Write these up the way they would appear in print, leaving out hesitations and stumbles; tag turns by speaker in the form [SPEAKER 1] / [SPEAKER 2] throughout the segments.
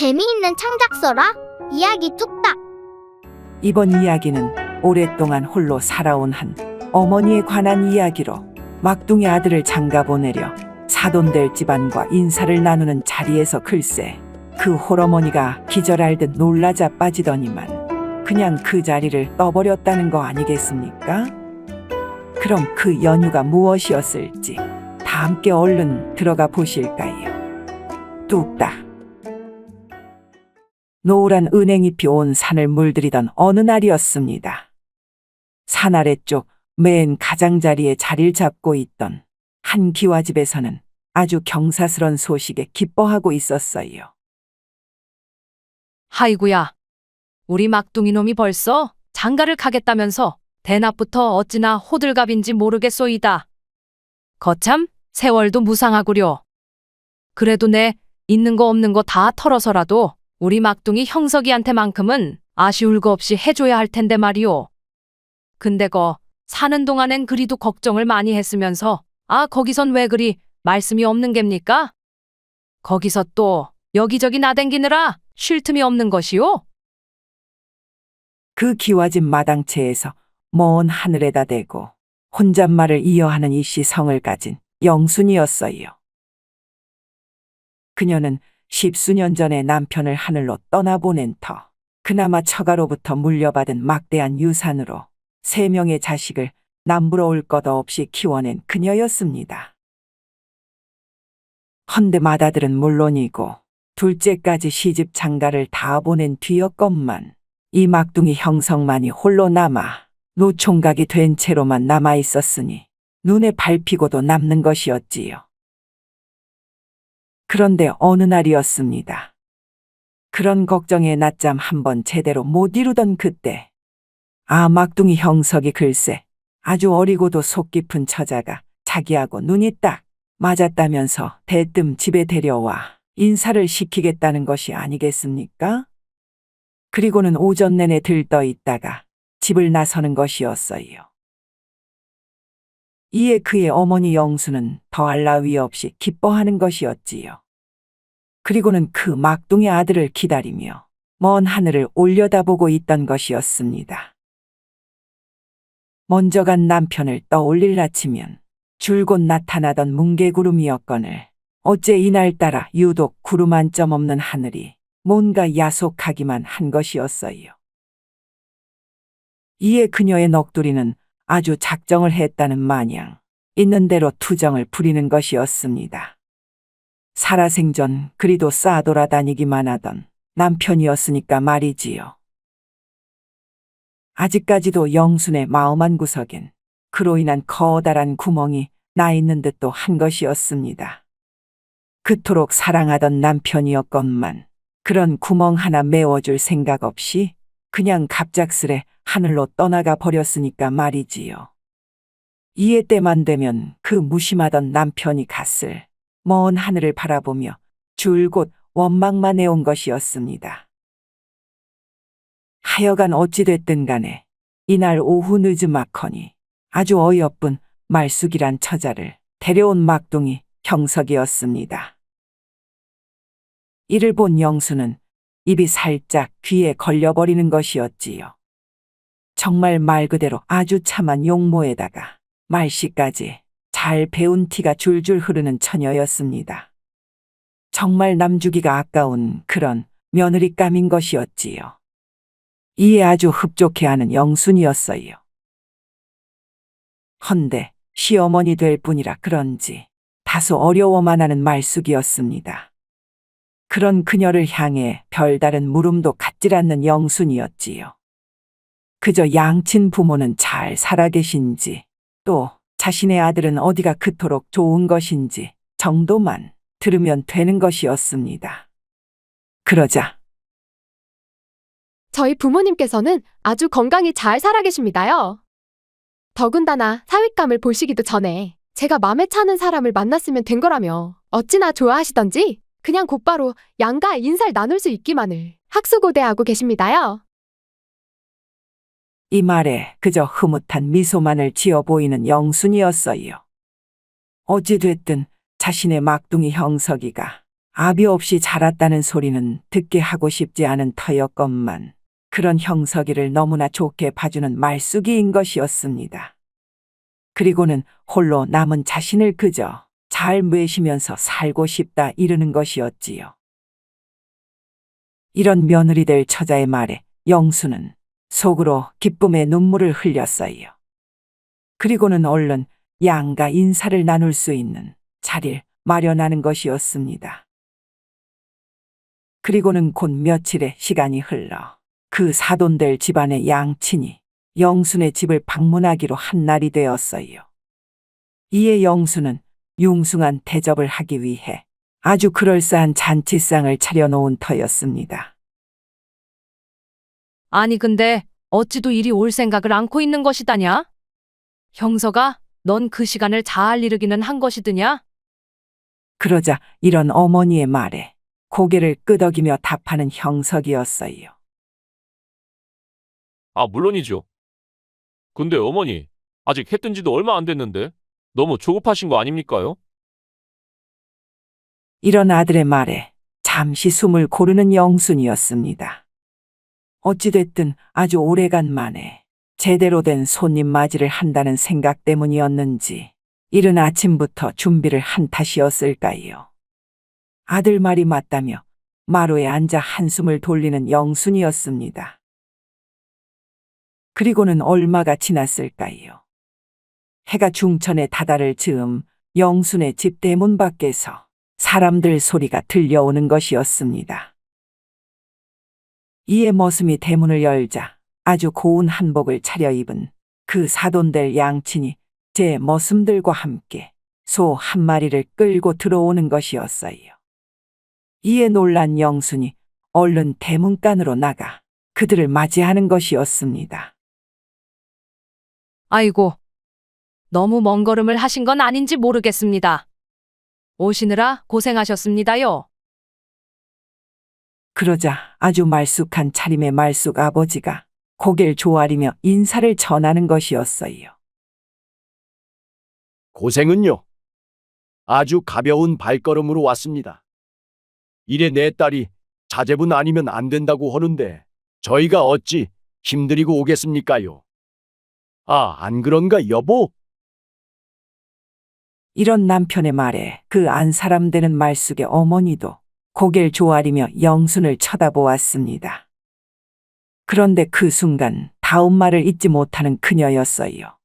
[SPEAKER 1] 재미있는 창작 써라. 이야기 뚝딱.
[SPEAKER 2] 이번 이야기는 오랫동안 홀로 살아온 한 어머니에 관한 이야기로 막둥이 아들을 장가 보내려 사돈될 집안과 인사를 나누는 자리에서 글쎄 그 홀어머니가 기절할 듯 놀라 자빠지더니만 그냥 그 자리를 떠버렸다는 거 아니겠습니까? 그럼 그 연유가 무엇이었을지 다 함께 얼른 들어가 보실까요? 뚝딱. 노란 은행잎이 온 산을 물들이던 어느 날이었습니다. 산 아래쪽 맨 가장자리에 자리를 잡고 있던 한 기와집에서는 아주 경사스런 소식에 기뻐하고 있었어요.
[SPEAKER 3] 하이구야, 우리 막둥이 놈이 벌써 장가를 가겠다면서 대낮부터 어찌나 호들갑인지 모르겠소이다. 거참 세월도 무상하구려. 그래도 내 있는 거 없는 거 다 털어서라도 우리 막둥이 형석이한테만큼은 아쉬울 거 없이 해줘야 할 텐데 말이오. 근데 사는 동안엔 그리도 걱정을 많이 했으면서 거기선 왜 그리 말씀이 없는 겝니까? 거기서 또 여기저기 나댕기느라 쉴 틈이 없는 것이오?
[SPEAKER 2] 그 기와집 마당채에서 먼 하늘에다 대고 혼잣말을 이어하는 이 시성을 가진 영순이었어요. 그녀는 십수년 전에 남편을 하늘로 떠나보낸 터 그나마 처가로부터 물려받은 막대한 유산으로 3명의 자식을 남부러울 것 없이 키워낸 그녀였습니다. 헌데 맏아들은 물론이고 둘째까지 시집 장가를 다 보낸 뒤였건만 이 막둥이 형석만이 홀로 남아 노총각이 된 채로만 남아 있었으니 눈에 밟히고도 남는 것이었지요. 그런데 어느 날이었습니다. 그런 걱정에 낮잠 한번 제대로 못 이루던 그때 막둥이 형석이 글쎄 아주 어리고도 속 깊은 처자가 자기하고 눈이 딱 맞았다면서 대뜸 집에 데려와 인사를 시키겠다는 것이 아니겠습니까? 그리고는 오전 내내 들떠 있다가 집을 나서는 것이었어요. 이에 그의 어머니 영수는 더할 나위 없이 기뻐하는 것이었지요. 그리고는 그 막둥이 아들을 기다리며 먼 하늘을 올려다보고 있던 것이었습니다. 먼저 간 남편을 떠올릴 아치면 줄곧 나타나던 뭉게구름이었거늘 어째 이날따라 유독 구름 한 점 없는 하늘이 뭔가 야속하기만 한 것이었어요. 이에 그녀의 넋두리는 아주 작정을 했다는 마냥 있는 대로 투정을 부리는 것이었습니다. 살아생전 그리도 싸돌아다니기만 하던 남편이었으니까 말이지요. 아직까지도 영순의 마음 한구석엔 그로 인한 커다란 구멍이 나 있는 듯도 한 것이었습니다. 그토록 사랑하던 남편이었건만 그런 구멍 하나 메워줄 생각 없이 그냥 갑작스레 하늘로 떠나가 버렸으니까 말이지요. 이에 때만 되면 그 무심하던 남편이 갔을 먼 하늘을 바라보며 줄곧 원망만 해온 것이었습니다. 하여간 어찌됐든 간에 이날 오후 늦으막하니 아주 어이없은 말숙이란 처자를 데려온 막둥이 형석이었습니다. 이를 본 영수는 입이 살짝 귀에 걸려버리는 것이었지요. 정말 말 그대로 아주 참한 용모에다가 말씨까지 잘 배운 티가 줄줄 흐르는 처녀였습니다. 정말 남주기가 아까운 그런 며느리감인 것이었지요. 이에 아주 흡족해하는 영순이었어요. 헌데 시어머니 될 뿐이라 그런지 다소 어려워만 하는 말숙이었습니다. 그런 그녀를 향해 별다른 물음도 갖질 않는 영순이었지요. 그저 양친 부모는 잘 살아계신지 또 자신의 아들은 어디가 그토록 좋은 것인지 정도만 들으면 되는 것이었습니다. 그러자
[SPEAKER 4] 저희 부모님께서는 아주 건강히 잘 살아계십니다요. 더군다나 사윗감을 보시기도 전에 제가 맘에 차는 사람을 만났으면 된 거라며 어찌나 좋아하시던지 그냥 곧바로 양가 인사를 나눌 수 있기만을 학수고대하고 계십니다요.
[SPEAKER 2] 이 말에 그저 흐뭇한 미소만을 지어 보이는 영순이었어요. 어찌됐든 자신의 막둥이 형석이가 아비 없이 자랐다는 소리는 듣게 하고 싶지 않은 터였건만 그런 형석이를 너무나 좋게 봐주는 말숙이인 것이었습니다. 그리고는 홀로 남은 자신을 그저 잘 매시면서 살고 싶다 이르는 것이었지요. 이런 며느리 될 처자의 말에 영수는 속으로 기쁨의 눈물을 흘렸어요. 그리고는 얼른 양가 인사를 나눌 수 있는 자리를 마련하는 것이었습니다. 그리고는 곧 며칠의 시간이 흘러 그 사돈될 집안의 양친이 영순의 집을 방문하기로 한 날이 되었어요. 이에 영수는 융숭한 대접을 하기 위해 아주 그럴싸한 잔치상을 차려놓은 터였습니다.
[SPEAKER 3] 아니 근데 어찌도 이리 올 생각을 않고 있는 것이다냐? 형서가 넌 그 시간을 잘 이르기는 한 것이드냐?
[SPEAKER 2] 그러자 이런 어머니의 말에 고개를 끄덕이며 답하는 형석이었어요.
[SPEAKER 5] 아, 물론이죠. 근데 어머니, 아직 해 뜬 지도 얼마 안 됐는데 너무 조급하신 거 아닙니까요?
[SPEAKER 2] 이런 아들의 말에 잠시 숨을 고르는 영순이었습니다. 어찌됐든 아주 오래간 만에 제대로 된 손님 맞이를 한다는 생각 때문이었는지 이른 아침부터 준비를 한 탓이었을까요. 아들 말이 맞다며 마루에 앉아 한숨을 돌리는 영순이었습니다. 그리고는 얼마가 지났을까요. 해가 중천에 다다를 즈음 영순의 집 대문 밖에서 사람들 소리가 들려오는 것이었습니다. 이에 머슴이 대문을 열자 아주 고운 한복을 차려입은 그 사돈될 양친이 제 머슴들과 함께 소 한 마리를 끌고 들어오는 것이었어요. 이에 놀란 영순이 얼른 대문간으로 나가 그들을 맞이하는 것이었습니다.
[SPEAKER 3] 아이고, 너무 먼 걸음을 하신 건 아닌지 모르겠습니다. 오시느라 고생하셨습니다요.
[SPEAKER 2] 그러자 아주 말쑥한 차림의 말쑥 아버지가 고개를 조아리며 인사를 전하는 것이었어요.
[SPEAKER 6] 고생은요. 아주 가벼운 발걸음으로 왔습니다. 이래 내 딸이 자제분 아니면 안 된다고 하는데 저희가 어찌 힘들이고 오겠습니까요? 아, 안 그런가 여보?
[SPEAKER 2] 이런 남편의 말에 그 안 사람되는 말쑥의 어머니도 고개를 조아리며 영순을 쳐다보았습니다. 그런데 그 순간 다음 말을 잊지 못하는 그녀였어요.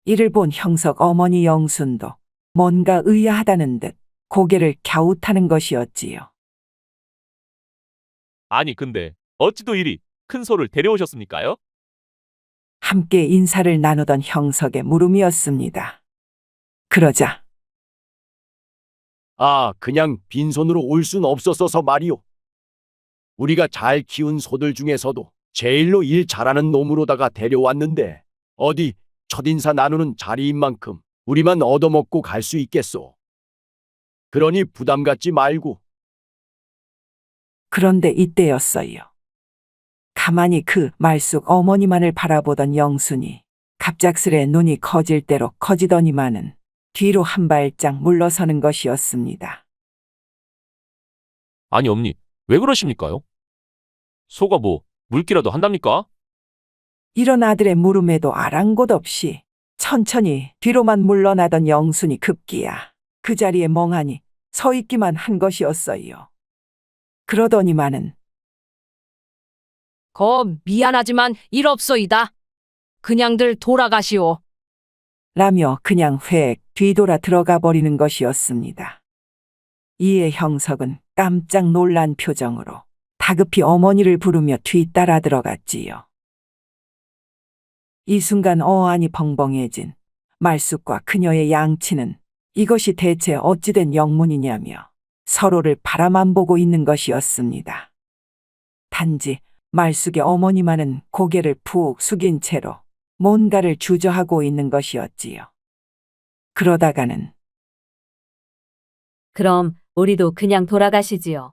[SPEAKER 2] 이를 본 형석 어머니 영순도 뭔가 의아하다는 듯 고개를 갸웃하는 것이었지요.
[SPEAKER 5] 아니, 근데 어찌도 이리 큰 소를 데려오셨습니까요?
[SPEAKER 2] 함께 인사를 나누던 형석의 물음이었습니다. 그러자
[SPEAKER 6] 아, 그냥 빈손으로 올 순 없었어서 말이오. 우리가 잘 키운 소들 중에서도 제일로 일 잘하는 놈으로다가 데려왔는데 어디 첫인사 나누는 자리인 만큼 우리만 얻어먹고 갈 수 있겠소. 그러니 부담 갖지 말고.
[SPEAKER 2] 그런데 이때였어요. 가만히 그 말쑥 어머니만을 바라보던 영순이 갑작스레 눈이 커질 대로 커지더니만은 뒤로 한 발짝 물러서는 것이었습니다.
[SPEAKER 5] 아니, 어머니, 왜 그러십니까요? 소가 뭐 물기라도 한답니까?
[SPEAKER 2] 이런 아들의 물음에도 아랑곳 없이 천천히 뒤로만 물러나던 영순이 급기야 그 자리에 멍하니 서 있기만 한 것이었어요. 그러더니만은
[SPEAKER 3] 미안하지만 일 없소이다. 그냥들 돌아가시오.
[SPEAKER 2] 라며 그냥 획 뒤돌아 들어가 버리는 것이었습니다. 이에 형석은 깜짝 놀란 표정으로 다급히 어머니를 부르며 뒤따라 들어갔지요. 이 순간 어안이 벙벙해진 말숙과 그녀의 양치는 이것이 대체 어찌된 영문이냐며 서로를 바라만 보고 있는 것이었습니다. 단지 말숙의 어머니만은 고개를 푹 숙인 채로 뭔가를 주저하고 있는 것이었지요. 그러다가는
[SPEAKER 7] 그럼 우리도 그냥 돌아가시지요.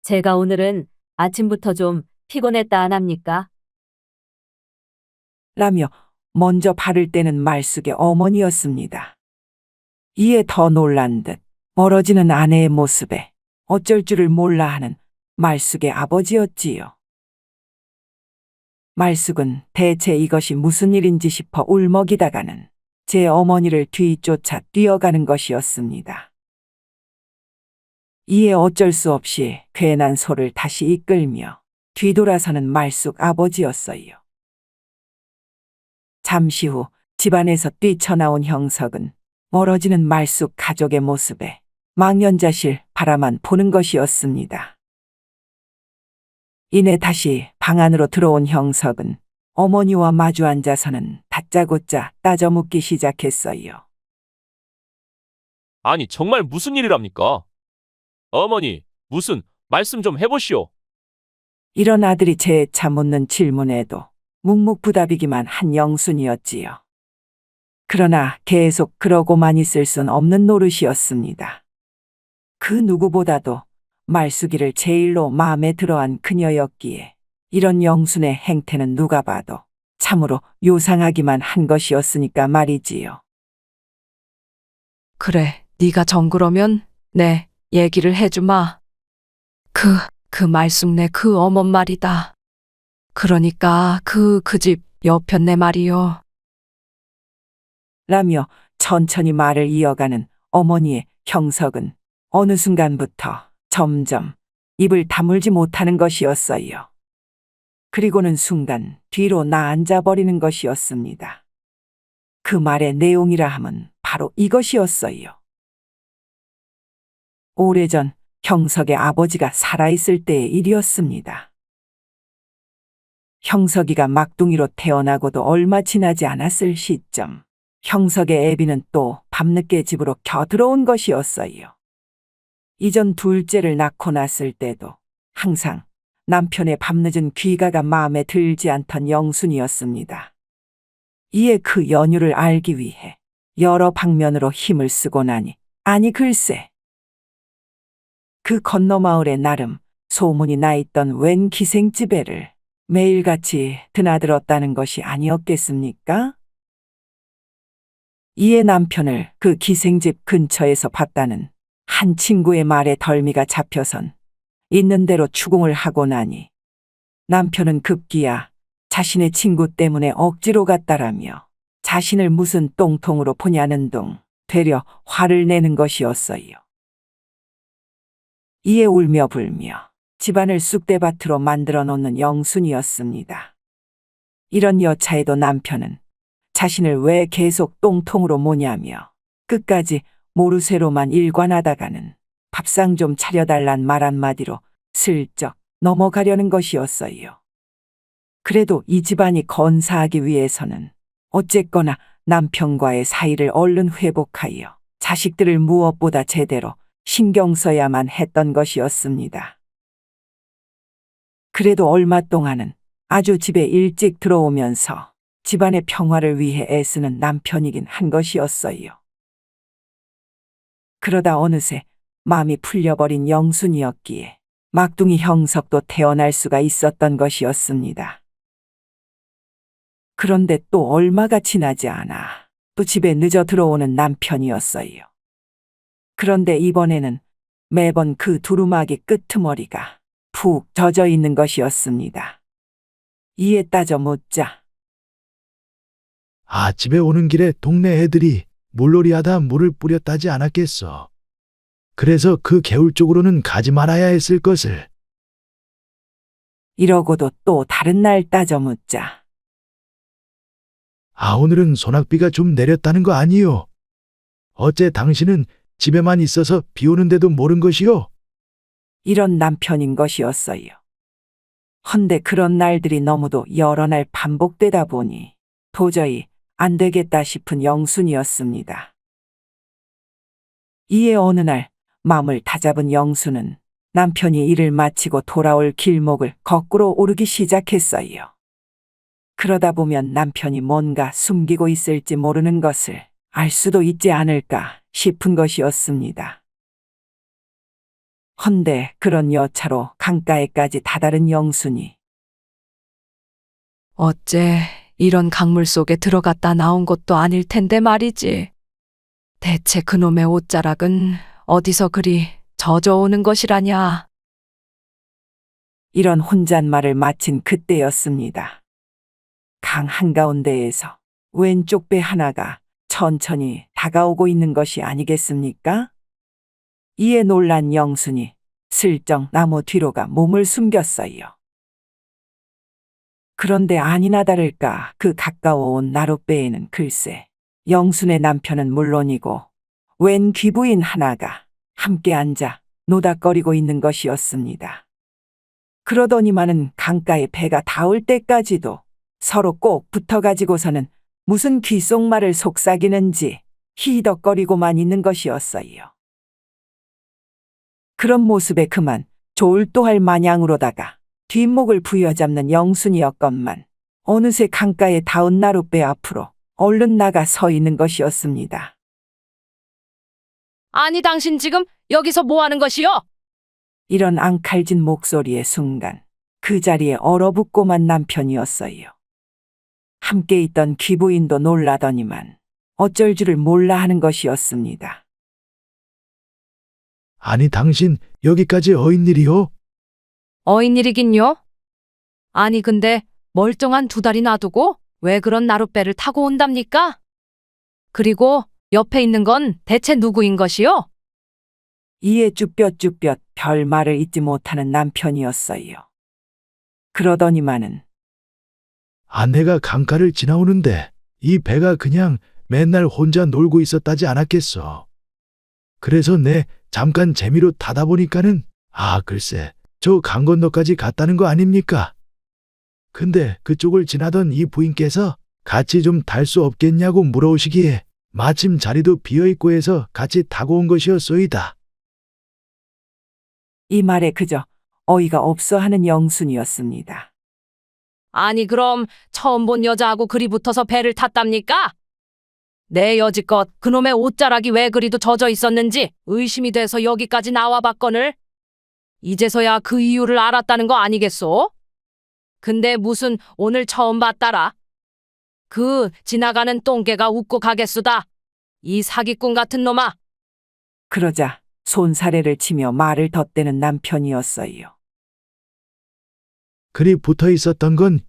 [SPEAKER 7] 제가 오늘은 아침부터 좀 피곤했다 안 합니까?
[SPEAKER 2] 라며 먼저 발을 떼는 말숙의 어머니였습니다. 이에 더 놀란 듯 멀어지는 아내의 모습에 어쩔 줄을 몰라 하는 말숙의 아버지였지요. 말숙은 대체 이것이 무슨 일인지 싶어 울먹이다가는 제 어머니를 뒤쫓아 뛰어가는 것이었습니다. 이에 어쩔 수 없이 괜한 소를 다시 이끌며 뒤돌아서는 말숙 아버지였어요. 잠시 후 집안에서 뛰쳐나온 형석은 멀어지는 말숙 가족의 모습에 망연자실 바라만 보는 것이었습니다. 이내 다시 방 안으로 들어온 형석은 어머니와 마주 앉아서는 다짜고짜 따져 묻기 시작했어요.
[SPEAKER 5] 아니, 정말 무슨 일이랍니까? 어머니, 무슨 말씀 좀 해보시오.
[SPEAKER 2] 이런 아들이 재차 묻는 질문에도 묵묵부답이기만 한 영순이었지요. 그러나 계속 그러고만 있을 순 없는 노릇이었습니다. 그 누구보다도 말숙이를 제일로 마음에 들어한 그녀였기에 이런 영순의 행태는 누가 봐도 참으로 요상하기만 한 것이었으니까 말이지요.
[SPEAKER 3] 그래, 네가 정그러면 내 얘기를 해주마. 그 말숙네 그 어멈 말이다. 그러니까 그 집 여편네 말이요.
[SPEAKER 2] 라며 천천히 말을 이어가는 어머니의 형석은 어느 순간부터 점점 입을 다물지 못하는 것이었어요. 그리고는 순간 뒤로 나앉아 버리는 것이었습니다. 그 말의 내용이라 함은 바로 이것이었어요. 오래전 형석의 아버지가 살아있을 때의 일이었습니다. 형석이가 막둥이로 태어나고도 얼마 지나지 않았을 시점, 형석의 애비는 또 밤늦게 집으로 겨들어온 것이었어요. 이전 둘째를 낳고 났을 때도 항상 남편의 밤늦은 귀가가 마음에 들지 않던 영순이었습니다. 이에 그 연유를 알기 위해 여러 방면으로 힘을 쓰고 나니 아니 글쎄 그 건너마을에 나름 소문이 나 있던 웬 기생집애를 매일같이 드나들었다는 것이 아니었겠습니까? 이에 남편을 그 기생집 근처에서 봤다는 한 친구의 말에 덜미가 잡혀선 있는 대로 추궁을 하고 나니 남편은 급기야 자신의 친구 때문에 억지로 갔다라며 자신을 무슨 똥통으로 보냐는 둥 되려 화를 내는 것이었어요. 이에 울며 불며 집안을 쑥대밭으로 만들어 놓는 영순이었습니다. 이런 여차에도 남편은 자신을 왜 계속 똥통으로 모냐며 끝까지 모르쇠로만 일관하다가는 밥상 좀 차려달란 말 한마디로 슬쩍 넘어가려는 것이었어요. 그래도 이 집안이 건사하기 위해서는 어쨌거나 남편과의 사이를 얼른 회복하여 자식들을 무엇보다 제대로 신경 써야만 했던 것이었습니다. 그래도 얼마 동안은 아주 집에 일찍 들어오면서 집안의 평화를 위해 애쓰는 남편이긴 한 것이었어요. 그러다 어느새 마음이 풀려버린 영순이었기에 막둥이 형석도 태어날 수가 있었던 것이었습니다. 그런데 또 얼마가 지나지 않아 또 집에 늦어 들어오는 남편이었어요. 그런데 이번에는 매번 그 두루마기 끄트머리가 푹 젖어 있는 것이었습니다. 이에 따져 묻자
[SPEAKER 8] 아침에 오는 길에 동네 애들이 물놀이하다 물을 뿌렸다지 않았겠어. 그래서 그 개울 쪽으로는 가지 말아야 했을 것을.
[SPEAKER 2] 이러고도 또 다른 날 따져 묻자
[SPEAKER 8] 아, 오늘은 소낙비가 좀 내렸다는 거 아니요? 어째 당신은 집에만 있어서 비 오는데도 모른 것이요?
[SPEAKER 2] 이런 남편인 것이었어요. 헌데 그런 날들이 너무도 여러 날 반복되다 보니 도저히 안 되겠다 싶은 영순이었습니다. 이에 어느 날 마음을 다잡은 영순은 남편이 일을 마치고 돌아올 길목을 거꾸로 오르기 시작했어요. 그러다 보면 남편이 뭔가 숨기고 있을지 모르는 것을 알 수도 있지 않을까 싶은 것이었습니다. 헌데 그런 여차로 강가에까지 다다른 영순이
[SPEAKER 3] 어째 이런 강물 속에 들어갔다 나온 것도 아닐 텐데 말이지. 대체 그놈의 옷자락은 어디서 그리 젖어오는 것이라냐.
[SPEAKER 2] 이런 혼잣말을 마친 그때였습니다. 강 한가운데에서 왼쪽 배 하나가 천천히 다가오고 있는 것이 아니겠습니까? 이에 놀란 영순이 슬쩍 나무 뒤로가 몸을 숨겼어요. 그런데 아니나 다를까 그 가까워온 나룻배에는 글쎄 영순의 남편은 물론이고 웬 귀부인 하나가 함께 앉아 노닥거리고 있는 것이었습니다. 그러더니만은 강가에 배가 닿을 때까지도 서로 꼭 붙어가지고서는 무슨 귓속말을 속삭이는지 히덕거리고만 있는 것이었어요. 그런 모습에 그만 졸도할 마냥으로다가 뒷목을 부여잡는 영순이었건만 어느새 강가에 닿은 나룻배 앞으로 얼른 나가 서 있는 것이었습니다.
[SPEAKER 3] 아니 당신 지금 여기서 뭐 하는 것이요?
[SPEAKER 2] 이런 앙칼진 목소리의 순간 그 자리에 얼어붙고만 남편이었어요. 함께 있던 귀부인도 놀라더니만 어쩔 줄을 몰라 하는 것이었습니다.
[SPEAKER 8] 아니 당신 여기까지 어인일이요?
[SPEAKER 3] 어인일이긴요? 아니 근데 멀쩡한 두 다리 놔두고 왜 그런 나룻배를 타고 온답니까? 그리고 옆에 있는 건 대체 누구인 것이요?
[SPEAKER 2] 이에 쭈뼛쭈뼛 별 말을 잇지 못하는 남편이었어요. 그러더니만은
[SPEAKER 8] 아내가 강가를 지나오는데 이 배가 그냥 맨날 혼자 놀고 있었다지 않았겠어. 그래서 내 잠깐 재미로 타다 보니까는 글쎄 저 강 건너까지 갔다는 거 아닙니까? 근데 그쪽을 지나던 이 부인께서 같이 좀 탈 수 없겠냐고 물어오시기에 마침 자리도 비어있고 해서 같이 타고 온 것이었소이다.
[SPEAKER 2] 이 말에 그저 어이가 없어 하는 영순이었습니다.
[SPEAKER 3] 아니 그럼 처음 본 여자하고 그리 붙어서 배를 탔답니까? 내 여지껏 그놈의 옷자락이 왜 그리도 젖어 있었는지 의심이 돼서 여기까지 나와봤거늘. 이제서야 그 이유를 알았다는 거 아니겠소? 근데 무슨 오늘 처음 봤다라. 그 지나가는 똥개가 웃고 가겠수다. 이 사기꾼 같은 놈아.
[SPEAKER 2] 그러자 손사래를 치며 말을 덧대는 남편이었어요.
[SPEAKER 8] 그리 붙어 있었던 건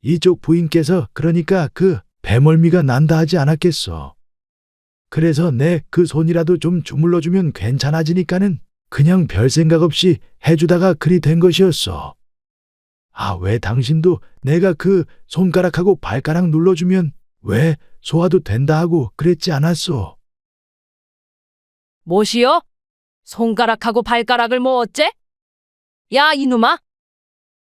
[SPEAKER 8] 이쪽 부인께서 그러니까 그 배멀미가 난다 하지 않았겠어. 그래서 내 그 손이라도 좀 주물러주면 괜찮아지니까는 그냥 별 생각 없이 해주다가 그리 된 것이었어. 왜 당신도 내가 그 손가락하고 발가락 눌러주면 왜 소화도 된다 하고 그랬지 않았소?
[SPEAKER 3] 뭐시여? 손가락하고 발가락을 뭐 어째? 야 이놈아.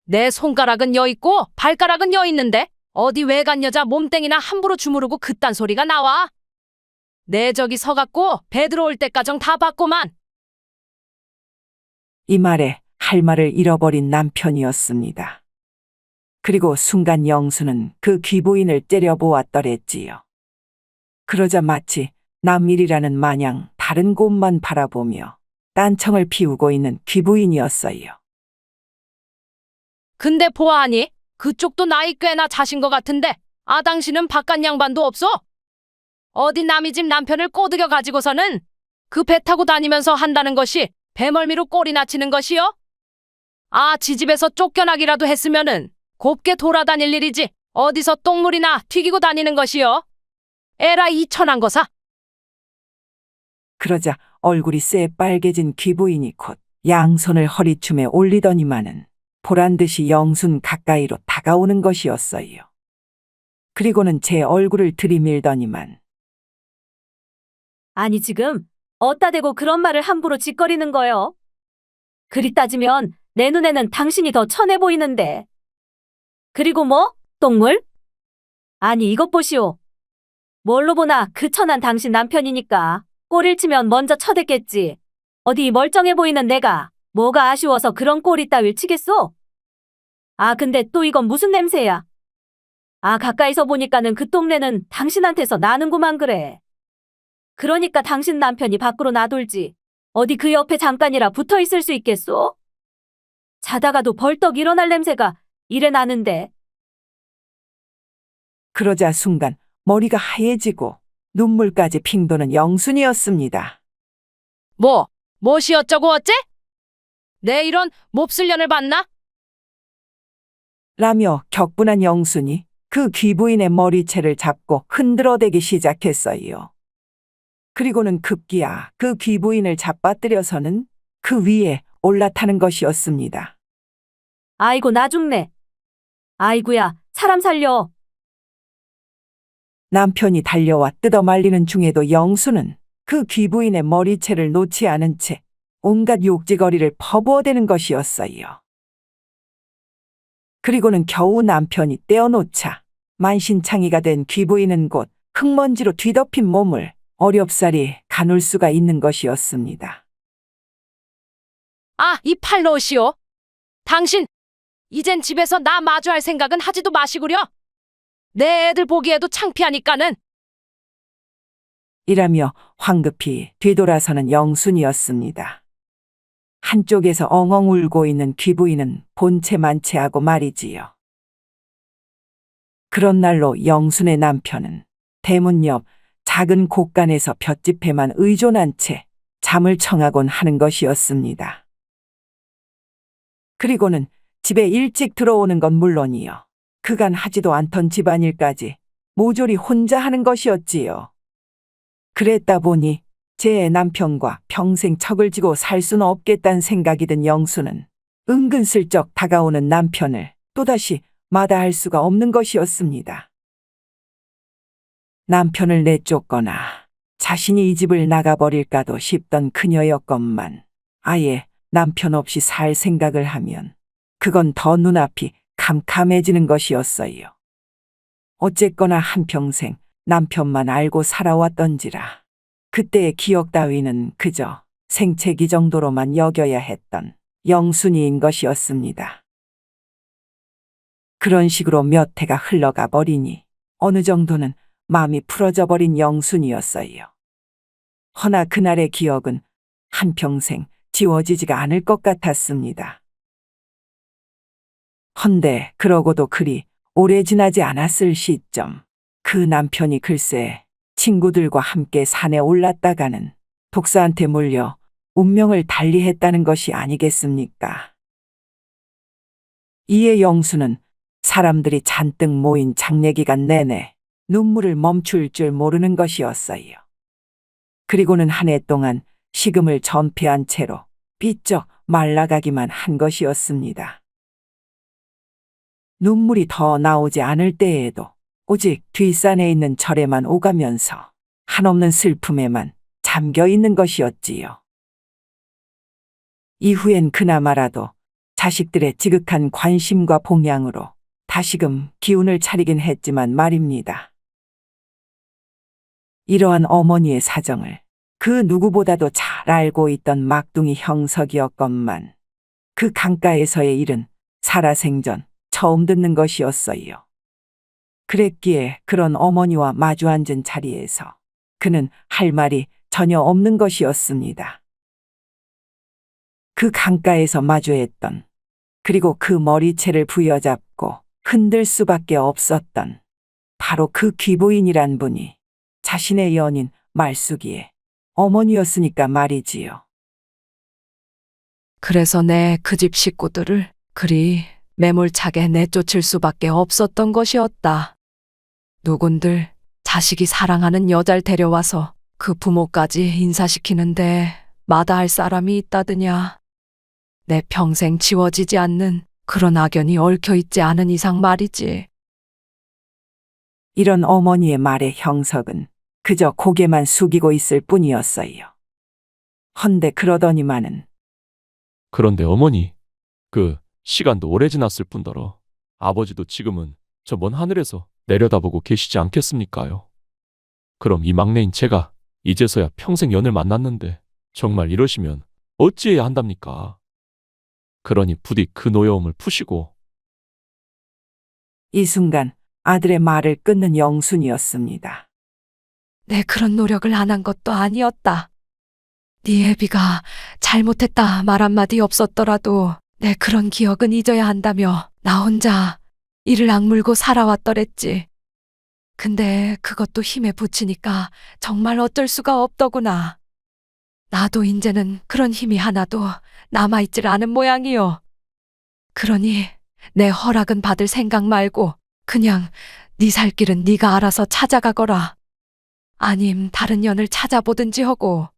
[SPEAKER 3] 내 손가락은 여 있고 발가락은 여 있는데 어디 외간 여자 몸땡이나 함부로 주무르고 그딴 소리가 나와? 내 저기 서갖고 배 들어올 때까정 다 봤고만.
[SPEAKER 2] 이 말에 할 말을 잃어버린 남편이었습니다. 그리고 순간 영수는 그 귀부인을 째려보았더랬지요. 그러자 마치 남일이라는 마냥 다른 곳만 바라보며 딴청을 피우고 있는 귀부인이었어요.
[SPEAKER 3] 근데 보아하니 그쪽도 나이 꽤나 자신 것 같은데 당신은 바깥 양반도 없어? 어디 남의 집 남편을 꼬드겨 가지고서는 그 배 타고 다니면서 한다는 것이 배멀미로 꼴이나 치는 것이요? 지집에서 쫓겨나기라도 했으면은 곱게 돌아다닐 일이지 어디서 똥물이나 튀기고 다니는 것이요? 에라 이 천한 거사.
[SPEAKER 2] 그러자 얼굴이 새빨개진 귀부인이 곧 양손을 허리춤에 올리더니만은 보란듯이 영순 가까이로 다가오는 것이었어요. 그리고는 제 얼굴을 들이밀더니만
[SPEAKER 7] 아니 지금 어따 대고 그런 말을 함부로 짓거리는 거요? 그리 따지면 내 눈에는 당신이 더 천해 보이는데. 그리고 뭐? 똥물? 아니 이것 보시오. 뭘로 보나 그 천한 당신 남편이니까 꼬리를 치면 먼저 쳐댔겠지. 어디 멀쩡해 보이는 내가 뭐가 아쉬워서 그런 꼬리 따위를 치겠소? 근데 또 이건 무슨 냄새야? 가까이서 보니까는 그 똥내는 당신한테서 나는구만 그래. 그러니까 당신 남편이 밖으로 나돌지. 어디 그 옆에 잠깐이라 붙어 있을 수 있겠소? 자다가도 벌떡 일어날 냄새가 이래 나는데.
[SPEAKER 2] 그러자 순간 머리가 하얘지고 눈물까지 핑도는 영순이었습니다.
[SPEAKER 3] 무엇이 어쩌고 어째? 내 이런 몹쓸 년을 봤나?
[SPEAKER 2] 라며 격분한 영순이 그 귀부인의 머리채를 잡고 흔들어대기 시작했어요. 그리고는 급기야 그 귀부인을 잡아뜨려서는 그 위에 올라타는 것이었습니다.
[SPEAKER 7] 아이고, 나 죽네. 아이고야, 사람 살려.
[SPEAKER 2] 남편이 달려와 뜯어말리는 중에도 영수는 그 귀부인의 머리채를 놓지 않은 채 온갖 욕지거리를 퍼부어대는 것이었어요. 그리고는 겨우 남편이 떼어놓자 만신창이가 된 귀부인은 곧 흙먼지로 뒤덮인 몸을 어렵사리 가눌 수가 있는 것이었습니다.
[SPEAKER 3] 아, 이 팔로시오. 당신, 이젠 집에서 나 마주할 생각은 하지도 마시구려. 내 애들 보기에도 창피하니까는.
[SPEAKER 2] 이라며 황급히 뒤돌아서는 영순이었습니다. 한쪽에서 엉엉 울고 있는 귀부인은 본체만체하고 말이지요. 그런 날로 영순의 남편은 대문 옆 작은 곳간에서 볏짚에만 의존한 채 잠을 청하곤 하는 것이었습니다. 그리고는 집에 일찍 들어오는 건 물론이요. 그간 하지도 않던 집안일까지 모조리 혼자 하는 것이었지요. 그랬다 보니 제 남편과 평생 척을 지고 살 수는 없겠다는 생각이 든 영수는 은근슬쩍 다가오는 남편을 또다시 마다할 수가 없는 것이었습니다. 남편을 내쫓거나 자신이 이 집을 나가버릴까도 싶던 그녀였건만 아예 남편 없이 살 생각을 하면 그건 더 눈앞이 캄캄해지는 것이었어요. 어쨌거나 한평생 남편만 알고 살아왔던지라 그때의 기억 따위는 그저 생채기 정도로만 여겨야 했던 영순이인 것이었습니다. 그런 식으로 몇 해가 흘러가 버리니 어느 정도는 마음이 풀어져 버린 영순이었어요. 허나 그날의 기억은 한평생 지워지지가 않을 것 같았습니다. 헌데 그러고도 그리 오래 지나지 않았을 시점 그 남편이 글쎄 친구들과 함께 산에 올랐다가는 독사한테 물려 운명을 달리했다는 것이 아니겠습니까? 이에 영수는 사람들이 잔뜩 모인 장례기간 내내 눈물을 멈출 줄 모르는 것이었어요. 그리고는 한 해 동안 식음을 전폐한 채로 삐쩍 말라가기만 한 것이었습니다. 눈물이 더 나오지 않을 때에도 오직 뒷산에 있는 절에만 오가면서 한없는 슬픔에만 잠겨 있는 것이었지요. 이후엔 그나마라도 자식들의 지극한 관심과 봉양으로 다시금 기운을 차리긴 했지만 말입니다. 이러한 어머니의 사정을 그 누구보다도 잘 알고 있던 막둥이 형석이었건만 그 강가에서의 일은 살아생전 처음 듣는 것이었어요. 그랬기에 그런 어머니와 마주 앉은 자리에서 그는 할 말이 전혀 없는 것이었습니다. 그 강가에서 마주했던 그리고 그 머리채를 부여잡고 흔들 수밖에 없었던 바로 그 귀부인이란 분이 자신의 연인 말숙이의 어머니였으니까 말이지요.
[SPEAKER 3] 그래서 내 그 집 식구들을 그리 매몰차게 내쫓을 수밖에 없었던 것이었다. 누군들 자식이 사랑하는 여자를 데려와서 그 부모까지 인사시키는데 마다할 사람이 있다더냐. 내 평생 지워지지 않는 그런 악연이 얽혀있지 않은 이상 말이지.
[SPEAKER 2] 이런 어머니의 말에 형석은 그저 고개만 숙이고 있을 뿐이었어요. 헌데 그러더니만은
[SPEAKER 5] 그런데 어머니, 그 시간도 오래 지났을 뿐더러 아버지도 지금은 저 먼 하늘에서 내려다보고 계시지 않겠습니까요? 그럼 이 막내인 제가 이제서야 평생 연을 만났는데 정말 이러시면 어찌해야 한답니까? 그러니 부디 그 노여움을 푸시고.
[SPEAKER 2] 이 순간 아들의 말을 끊는 영순이었습니다.
[SPEAKER 3] 내 그런 노력을 안 한 것도 아니었다. 네 애비가 잘못했다 말 한마디 없었더라도 내 그런 기억은 잊어야 한다며 나 혼자 이를 악물고 살아왔더랬지. 근데 그것도 힘에 부치니까 정말 어쩔 수가 없더구나. 나도 이제는 그런 힘이 하나도 남아있질 않은 모양이요. 그러니 내 허락은 받을 생각 말고 그냥 네 살 길은 네가 알아서 찾아가거라. 아님 다른 년을 찾아보든지 하고.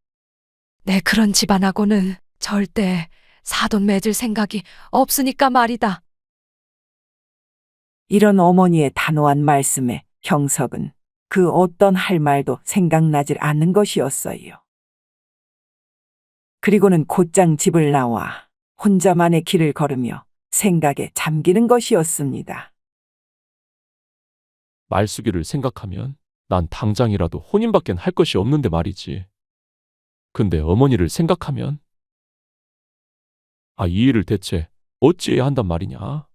[SPEAKER 3] 내 그런 집안하고는 절대 사돈 맺을 생각이 없으니까 말이다.
[SPEAKER 2] 이런 어머니의 단호한 말씀에 형석은 그 어떤 할 말도 생각나질 않는 것이었어요. 그리고는 곧장 집을 나와 혼자만의 길을 걸으며 생각에 잠기는 것이었습니다.
[SPEAKER 5] 말숙이를 생각하면 난 당장이라도 혼인밖엔 할 것이 없는데 말이지. 근데 어머니를 생각하면 이 일을 대체 어찌해야 한단 말이냐?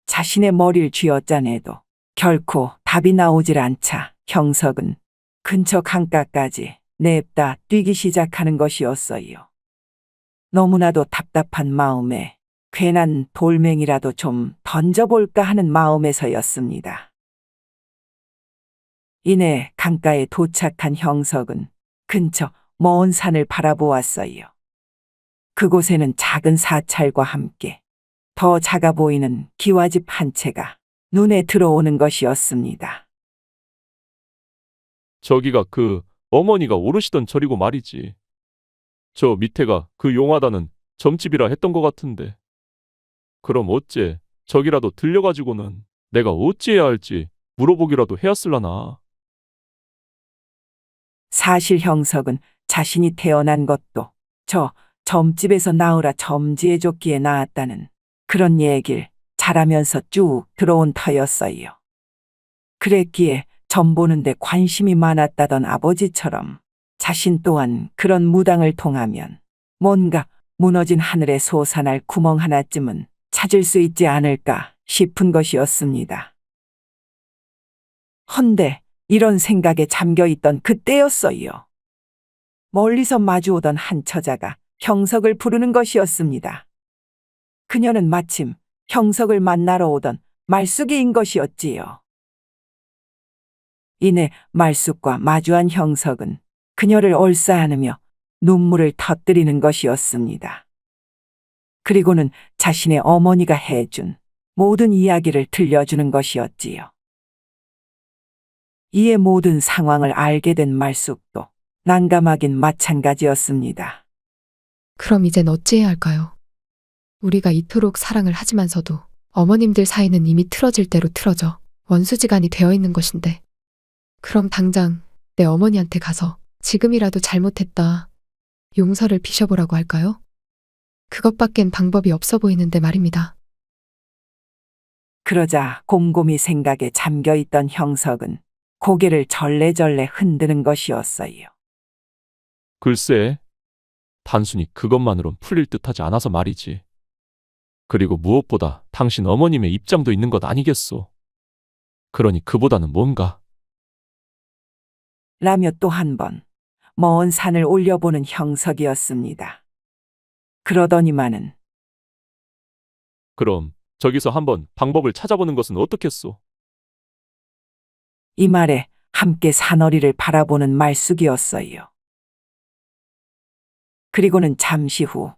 [SPEAKER 2] 자신의 머리를 쥐어짜내도 결코 답이 나오질 않자 형석은 근처 강가까지 냅다 뛰기 시작하는 것이었어요. 너무나도 답답한 마음에 괜한 돌멩이라도 좀 던져볼까 하는 마음에서였습니다. 이내 강가에 도착한 형석은 근처 먼 산을 바라보았어요. 그곳에는 작은 사찰과 함께 더 작아 보이는 기와집 한 채가 눈에 들어오는 것이었습니다.
[SPEAKER 5] 저기가 그 어머니가 오르시던 절이고 말이지. 저 밑에가 그 용하다는 점집이라 했던 것 같은데. 그럼 어째 저기라도 들려가지고는 내가 어찌해야 할지 물어보기라도 해야쓸라나.
[SPEAKER 2] 사실 형석은 자신이 태어난 것도 저 점집에서 나으라 점지해줬기에 나았다는 그런 얘기를 잘하면서 쭉 들어온 터였어요. 그랬기에 점 보는데 관심이 많았다던 아버지처럼 자신 또한 그런 무당을 통하면 뭔가 무너진 하늘에 솟아날 구멍 하나쯤은 찾을 수 있지 않을까 싶은 것이었습니다. 헌데 이런 생각에 잠겨있던 그때였어요. 멀리서 마주오던 한 처자가 형석을 부르는 것이었습니다. 그녀는 마침 형석을 만나러 오던 말숙이인 것이었지요. 이내 말숙과 마주한 형석은 그녀를 얼싸안으며 눈물을 터뜨리는 것이었습니다. 그리고는 자신의 어머니가 해준 모든 이야기를 들려주는 것이었지요. 이에 모든 상황을 알게 된 말숙도 난감하긴 마찬가지였습니다.
[SPEAKER 4] 그럼 이젠 어찌해야 할까요? 우리가 이토록 사랑을 하지만서도 어머님들 사이는 이미 틀어질 대로 틀어져 원수지간이 되어 있는 것인데, 그럼 당장 내 어머니한테 가서 지금이라도 잘못했다 용서를 비셔보라고 할까요? 그것밖엔 방법이 없어 보이는데 말입니다.
[SPEAKER 2] 그러자 곰곰이 생각에 잠겨있던 형석은 고개를 절레절레 흔드는 것이었어요.
[SPEAKER 5] 글쎄, 단순히 그것만으론 풀릴 듯하지 않아서 말이지. 그리고 무엇보다 당신 어머님의 입장도 있는 것 아니겠소. 그러니 그보다는 뭔가.
[SPEAKER 2] 라며 또 한 번 먼 산을 올려보는 형석이었습니다. 그러더니만은
[SPEAKER 5] 그럼 저기서 한번 방법을 찾아보는 것은 어떻겠소?
[SPEAKER 2] 이 말에 함께 산허리를 바라보는 말숙이었어요. 그리고는 잠시 후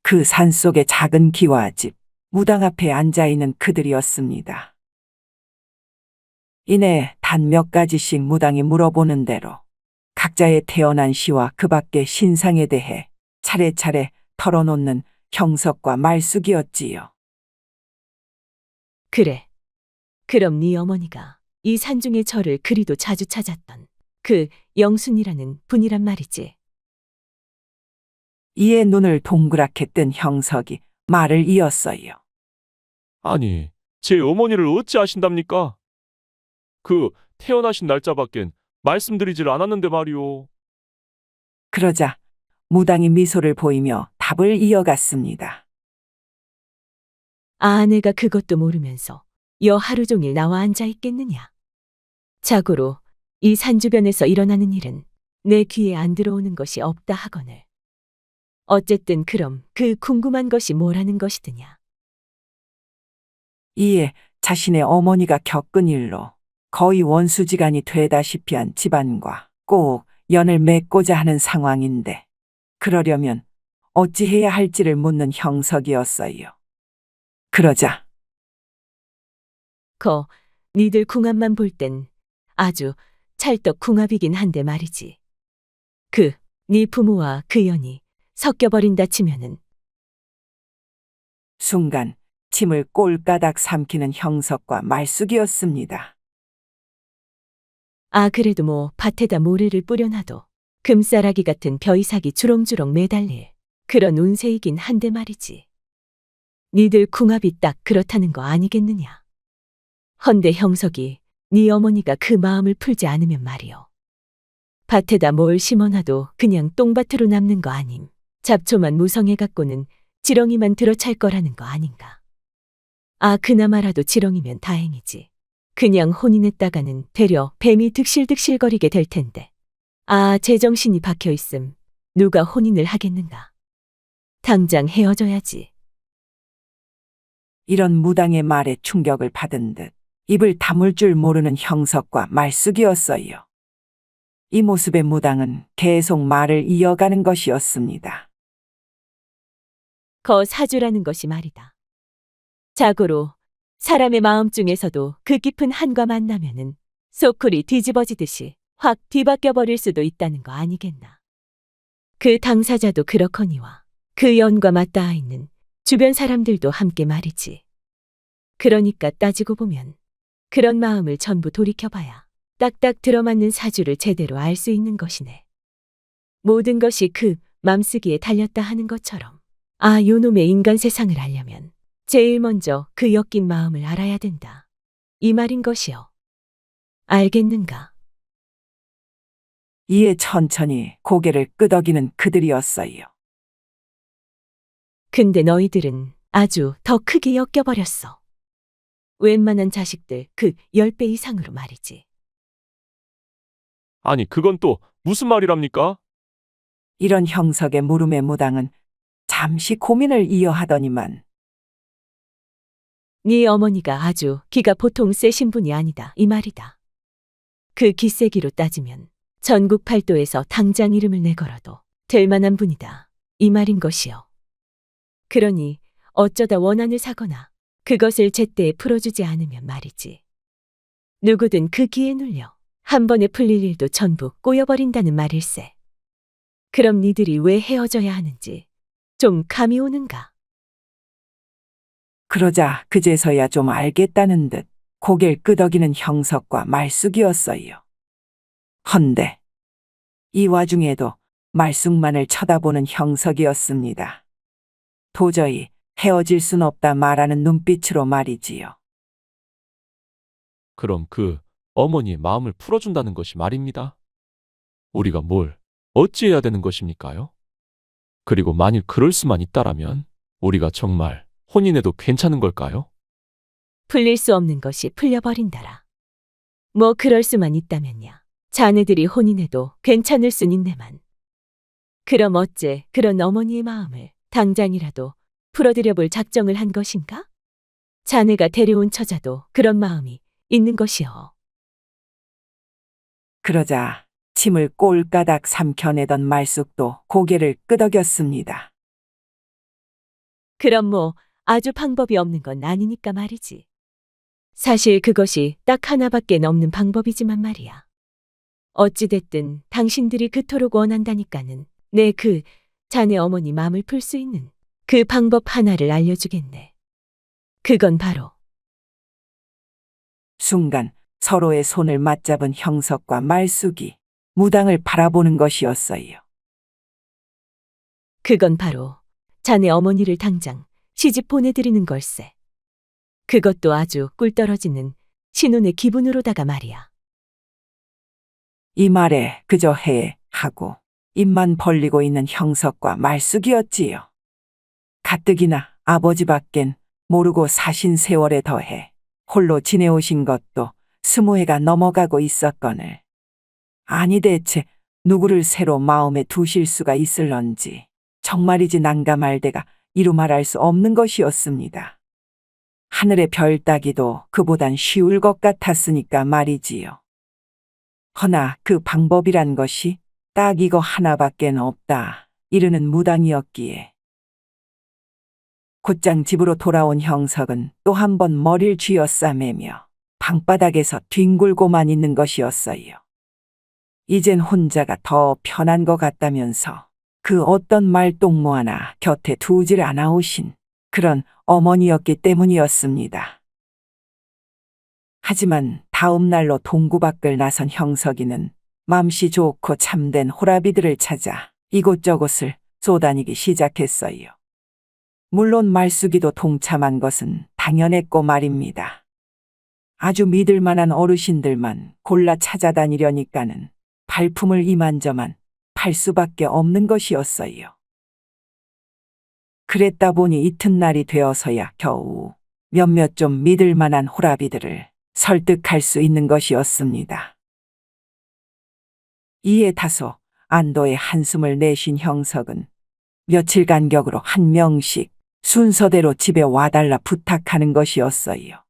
[SPEAKER 2] 그 산속의 작은 기와집 무당 앞에 앉아있는 그들이었습니다. 이내 단 몇 가지씩 무당이 물어보는 대로 각자의 태어난 시와 그 밖의 신상에 대해 차례차례 털어놓는 형석과 말숙이었지요.
[SPEAKER 9] 그래. 그럼 네 어머니가 이 산중의 절을 그리도 자주 찾았던 그 영순이라는 분이란 말이지.
[SPEAKER 2] 이에 눈을 동그랗게 뜬 형석이 말을 이었어요.
[SPEAKER 5] 아니, 제 어머니를 어찌 아신답니까? 그 태어나신 날짜밖엔 말씀드리질 않았는데 말이오.
[SPEAKER 2] 그러자 무당이 미소를 보이며 답을 이어갔습니다.
[SPEAKER 9] 아내가 그것도 모르면서 여 하루 종일 나와 앉아 있겠느냐. 자고로 이 산 주변에서 일어나는 일은 내 귀에 안 들어오는 것이 없다 하거늘. 어쨌든 그럼 그 궁금한 것이 뭐라는 것이드냐.
[SPEAKER 2] 이에 자신의 어머니가 겪은 일로 거의 원수지간이 되다시피 한 집안과 꼭 연을 맺고자 하는 상황인데 그러려면 어찌해야 할지를 묻는 형석이었어요. 그러자
[SPEAKER 9] 니들 궁합만 볼 땐 아주 찰떡 궁합이긴 한데 말이지. 네 부모와 그 연이 섞여버린다 치면은
[SPEAKER 2] 순간 침을 꼴까닥 삼키는 형석과 말숙이었습니다.
[SPEAKER 9] 그래도 뭐 밭에다 모래를 뿌려놔도 금싸라기 같은 벼이삭이 주렁주렁 매달릴 그런 운세이긴 한데 말이지. 니들 궁합이 딱 그렇다는 거 아니겠느냐. 헌데 형석이 네 어머니가 그 마음을 풀지 않으면 말이요. 밭에다 뭘 심어놔도 그냥 똥밭으로 남는 거 아님. 잡초만 무성해갖고는 지렁이만 들어찰 거라는 거 아닌가. 그나마라도 지렁이면 다행이지. 그냥 혼인했다가는 되려 뱀이 득실득실거리게 될 텐데. 제정신이 박혀있음. 누가 혼인을 하겠는가. 당장 헤어져야지.
[SPEAKER 2] 이런 무당의 말에 충격을 받은 듯 입을 다물 줄 모르는 형석과 말숙이었어요. 이 모습의 무당은 계속 말을 이어가는 것이었습니다.
[SPEAKER 9] 사주라는 것이 말이다. 자고로 사람의 마음 중에서도 그 깊은 한과 만나면은 소쿨이 뒤집어지듯이 확 뒤바뀌어 버릴 수도 있다는 거 아니겠나. 그 당사자도 그렇거니와 그 연과 맞닿아 있는 주변 사람들도 함께 말이지. 그러니까 따지고 보면 그런 마음을 전부 돌이켜봐야 딱딱 들어맞는 사주를 제대로 알 수 있는 것이네. 모든 것이 그 맘쓰기에 달렸다 하는 것처럼 요놈의 인간 세상을 알려면 제일 먼저 그 엮인 마음을 알아야 된다. 이 말인 것이요. 알겠는가?
[SPEAKER 2] 이에 천천히 고개를 끄덕이는 그들이었어요.
[SPEAKER 9] 근데 너희들은 아주 더 크게 엮여버렸어. 웬만한 자식들 그 10배 이상으로 말이지.
[SPEAKER 5] 아니, 그건 또 무슨 말이랍니까?
[SPEAKER 2] 이런 형석의 물음에 무당은 잠시 고민을 이어하더니만
[SPEAKER 9] 네 어머니가 아주 기가 보통 세신 분이 아니다 이 말이다. 그 기세기로 따지면 전국 팔도에서 당장 이름을 내걸어도 될 만한 분이다 이 말인 것이요. 그러니 어쩌다 원한을 사거나 그것을 제때에 풀어주지 않으면 말이지. 누구든 그 기에 눌려 한 번에 풀릴 일도 전부 꼬여버린다는 말일세. 그럼 니들이 왜 헤어져야 하는지 좀 감이 오는가?
[SPEAKER 2] 그러자 그제서야 좀 알겠다는 듯 고개를 끄덕이는 형석과 말숙이었어요. 헌데 이 와중에도 말숙만을 쳐다보는 형석이었습니다. 도저히 헤어질 순 없다 말하는 눈빛으로 말이지요.
[SPEAKER 5] 그럼 그 어머니의 마음을 풀어준다는 것이 말입니다. 우리가 뭘 어찌해야 되는 것입니까요? 그리고 만일 그럴 수만 있다라면 우리가 정말 혼인해도 괜찮은 걸까요?
[SPEAKER 9] 풀릴 수 없는 것이 풀려버린다라. 뭐 그럴 수만 있다면야. 자네들이 혼인해도 괜찮을 순 있네만. 그럼 어째 그런 어머니의 마음을 당장이라도 풀어드려 볼 작정을 한 것인가? 자네가 데려온 처자도 그런 마음이 있는 것이여.
[SPEAKER 2] 그러자 침을 꼴까닥 삼켜내던 말숙도 고개를 끄덕였습니다.
[SPEAKER 9] 그럼 뭐 아주 방법이 없는 건 아니니까 말이지. 사실 그것이 딱 하나밖에 없는 방법이지만 말이야. 어찌됐든 당신들이 그토록 원한다니까는 내 그 자네 어머니 마음을 풀 수 있는 그 방법 하나를 알려주겠네. 그건 바로
[SPEAKER 2] 순간 서로의 손을 맞잡은 형석과 말숙이 무당을 바라보는 것이었어요.
[SPEAKER 9] 그건 바로 자네 어머니를 당장 시집 보내드리는 걸세. 그것도 아주 꿀 떨어지는 신혼의 기분으로다가 말이야.
[SPEAKER 2] 이 말에 그저 해 하고 입만 벌리고 있는 형석과 말숙이었지요. 가뜩이나 아버지 밖엔 모르고 사신 세월에 더해 홀로 지내오신 것도 20해가 넘어가고 있었거늘. 아니 대체 누구를 새로 마음에 두실 수가 있을런지 정말이지 난감할 데가 이루 말할 수 없는 것이었습니다. 하늘의 별 따기도 그보단 쉬울 것 같았으니까 말이지요. 허나 그 방법이란 것이 딱 이거 하나밖엔 없다. 이르는 무당이었기에. 곧장 집으로 돌아온 형석은 또 한 번 머리를 쥐어싸매며 방바닥에서 뒹굴고만 있는 것이었어요. 이젠 혼자가 더 편한 것 같다면서 그 어떤 말동무 하나 곁에 두질 않아오신 그런 어머니였기 때문이었습니다. 하지만 다음 날로 동구 밖을 나선 형석이는 맘씨 좋고 참된 호라비들을 찾아 이곳저곳을 쏘다니기 시작했어요. 물론 말숙이도 동참한 것은 당연했고 말입니다. 아주 믿을 만한 어르신들만 골라 찾아다니려니까는 발품을 이만저만 팔 수밖에 없는 것이었어요. 그랬다 보니 이튿날이 되어서야 겨우 몇몇 좀 믿을 만한 호라비들을 설득할 수 있는 것이었습니다. 이에 다소 안도의 한숨을 내쉰 형석은 며칠 간격으로 한 명씩 순서대로 집에 와달라 부탁하는 것이었어요.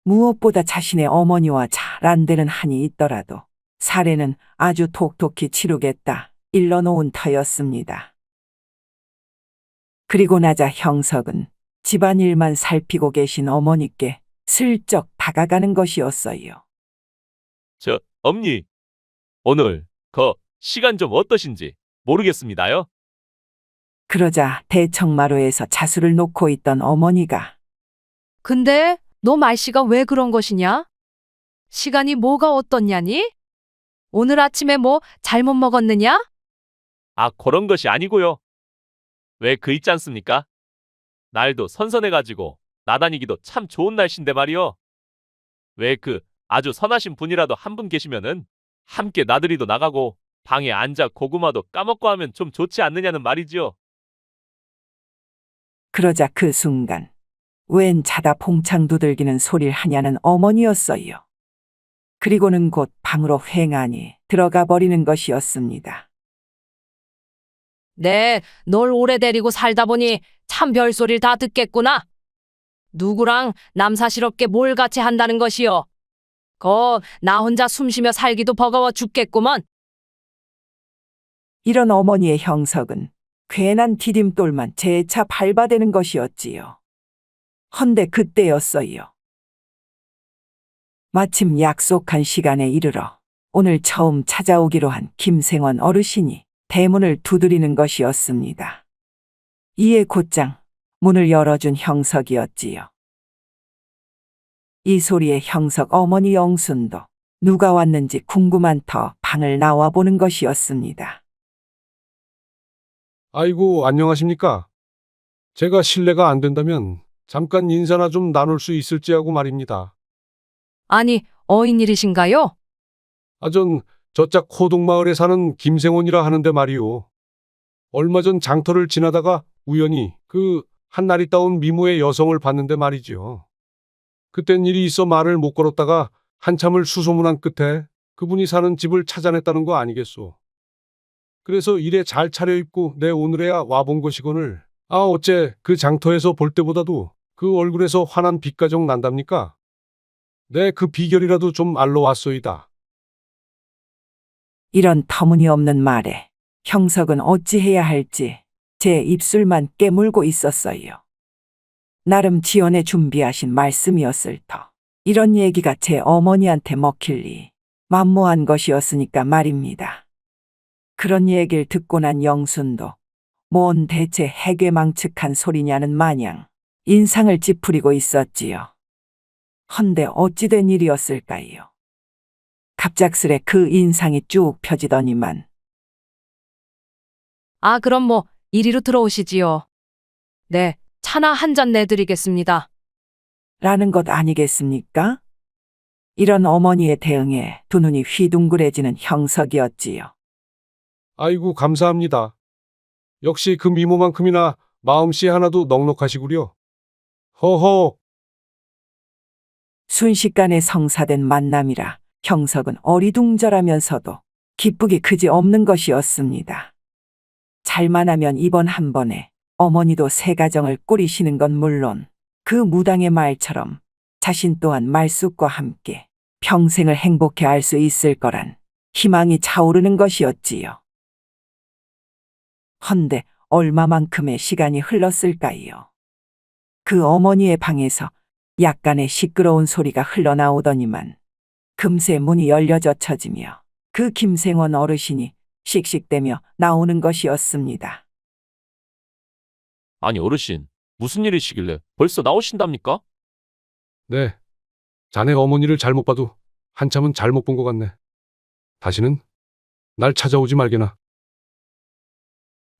[SPEAKER 2] 무엇보다 자신의 어머니와 잘 안 되는 한이 있더라도 사례는 아주 톡톡히 치르겠다 일러놓은 터였습니다. 그리고 나자 형석은 집안일만 살피고 계신 어머니께 슬쩍 다가가는 것이었어요.
[SPEAKER 5] 엄니, 오늘 시간 좀 어떠신지 모르겠습니다요.
[SPEAKER 2] 그러자 대청마루에서 자수를 놓고 있던 어머니가
[SPEAKER 3] 근데 너 말씨가 왜 그런 것이냐? 시간이 뭐가 어떻냐니? 오늘 아침에 뭐 잘못 먹었느냐?
[SPEAKER 5] 아, 그런 것이 아니고요. 왜 그 있지 않습니까? 날도 선선해가지고 나다니기도 참 좋은 날씨인데 말이요. 왜 아주 선하신 분이라도 한 분 계시면은 함께 나들이도 나가고 방에 앉아 고구마도 까먹고 하면 좀 좋지 않느냐는 말이지요.
[SPEAKER 2] 그러자 그 순간 웬 자다 봉창 두들기는 소리를 하냐는 어머니였어요. 그리고는 곧 방으로 횡하니 들어가 버리는 것이었습니다.
[SPEAKER 3] 네, 널 오래 데리고 살다 보니 참 별소리를 다 듣겠구나. 누구랑 남사시럽게 뭘 같이 한다는 것이요. 나 혼자 숨쉬며 살기도 버거워 죽겠구먼.
[SPEAKER 2] 이런 어머니의 형석은 괜한 디딤돌만 재차 밟아대는 것이었지요. 헌데 그때였어요. 마침 약속한 시간에 이르러 오늘 처음 찾아오기로 한 김생원 어르신이 대문을 두드리는 것이었습니다. 이에 곧장 문을 열어준 형석이었지요. 이 소리에 형석 어머니 영순도 누가 왔는지 궁금한 터 방을 나와 보는 것이었습니다.
[SPEAKER 10] 아이고, 안녕하십니까? 제가 실례가 안 된다면 잠깐 인사나 좀 나눌 수 있을지 하고 말입니다.
[SPEAKER 3] 아니, 어인일이신가요?
[SPEAKER 10] 전 저짝 호동마을에 사는 김생원이라 하는데 말이오. 얼마 전 장터를 지나다가 우연히 한날이 따온 미모의 여성을 봤는데 말이지요. 그땐 일이 있어 말을 못 걸었다가 한참을 수소문한 끝에 그분이 사는 집을 찾아냈다는 거 아니겠소. 그래서 일에 잘 차려입고 내 오늘에야 와본 것이거늘. 어째 그 장터에서 볼 때보다도 그 얼굴에서 환한 빛가정 난답니까? 내 그 비결이라도 좀 알러 왔소이다.
[SPEAKER 2] 이런 터무니없는 말에 형석은 어찌해야 할지 제 입술만 깨물고 있었어요. 나름 지연해 준비하신 말씀이었을 터. 이런 얘기가 제 어머니한테 먹힐 리 만무한 것이었으니까 말입니다. 그런 얘기를 듣고 난 영순도 뭔 대체 해괴망측한 소리냐는 마냥 인상을 찌푸리고 있었지요. 헌데 어찌된 일이었을까요? 갑작스레 그 인상이 쭉 펴지더니만
[SPEAKER 3] 아, 그럼 뭐 이리로 들어오시지요. 네, 차나 한 잔 내드리겠습니다.
[SPEAKER 2] 라는 것 아니겠습니까? 이런 어머니의 대응에 두 눈이 휘둥그레지는 형석이었지요.
[SPEAKER 10] 아이고, 감사합니다. 역시 그 미모만큼이나 마음씨 하나도 넉넉하시구려. 허허.
[SPEAKER 2] 순식간에 성사된 만남이라 형석은 어리둥절하면서도 기쁘기 그지없는 것이었습니다. 잘만 하면 이번 한 번에 어머니도 새 가정을 꾸리시는 건 물론 그 무당의 말처럼 자신 또한 말숙과 함께 평생을 행복해 할 수 있을 거란 희망이 차오르는 것이었지요. 헌데 얼마만큼의 시간이 흘렀을까요? 그 어머니의 방에서 약간의 시끄러운 소리가 흘러나오더니만 금세 문이 열려 젖혀지며 그 김생원 어르신이 씩씩대며 나오는 것이었습니다.
[SPEAKER 5] 아니 어르신, 무슨 일이시길래 벌써 나오신답니까?
[SPEAKER 10] 네. 자네 어머니를 잘못 봐도 한참은 잘못 본 것 같네. 다시는 날 찾아오지 말게나.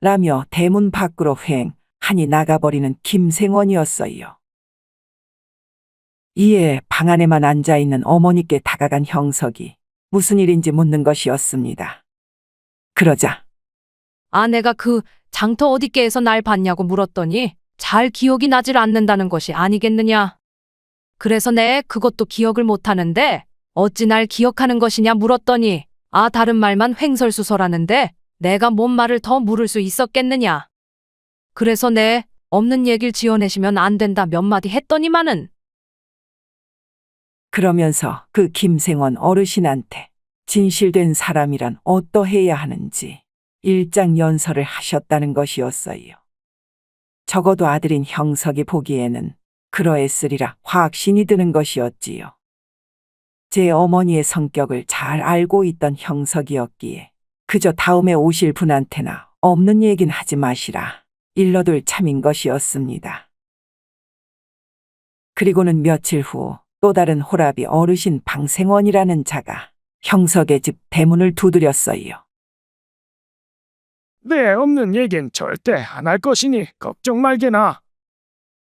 [SPEAKER 2] 라며 대문 밖으로 휑하니 나가버리는 김생원이었어요. 이에 방 안에만 앉아있는 어머니께 다가간 형석이 무슨 일인지 묻는 것이었습니다. 그러자
[SPEAKER 3] 아, 내가 그 장터 어디께에서 날 봤냐고 물었더니 잘 기억이 나질 않는다는 것이 아니겠느냐. 그래서 내 그것도 기억을 못하는데 어찌 날 기억하는 것이냐 물었더니 아, 다른 말만 횡설수설하는데 내가 뭔 말을 더 물을 수 있었겠느냐. 그래서 내 없는 얘기를 지어내시면 안 된다 몇 마디 했더니만은
[SPEAKER 2] 그러면서 그 김생원 어르신한테 진실된 사람이란 어떠해야 하는지 일장연설을 하셨다는 것이었어요. 적어도 아들인 형석이 보기에는 그러했으리라 확신이 드는 것이었지요. 제 어머니의 성격을 잘 알고 있던 형석이었기에 그저 다음에 오실 분한테나 없는 얘긴 하지 마시라 일러둘 참인 것이었습니다. 그리고는 며칠 후 또 다른 호랍이 어르신 방생원이라는 자가 형석의 집 대문을 두드렸어요.
[SPEAKER 11] 내 없는 얘긴 절대 안 할 것이니 걱정 말게나.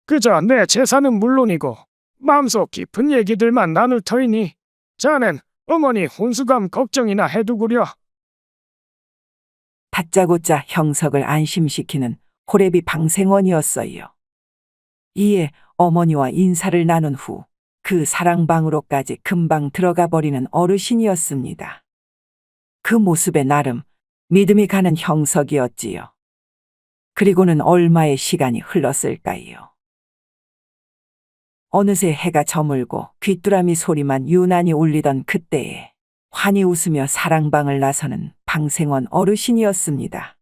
[SPEAKER 11] 그저 내 재산은 물론이고 마음속 깊은 얘기들만 나눌 터이니 자넨 어머니 혼수감 걱정이나 해두구려.
[SPEAKER 2] 다짜고짜 형석을 안심시키는 호래비 방생원이었어요. 이에 어머니와 인사를 나눈 후 그 사랑방으로까지 금방 들어가 버리는 어르신이었습니다. 그 모습에 나름 믿음이 가는 형석이었지요. 그리고는 얼마의 시간이 흘렀을까요? 어느새 해가 저물고 귀뚜라미 소리만 유난히 울리던 그때에 환히 웃으며 사랑방을 나서는 방생원 어르신이었습니다.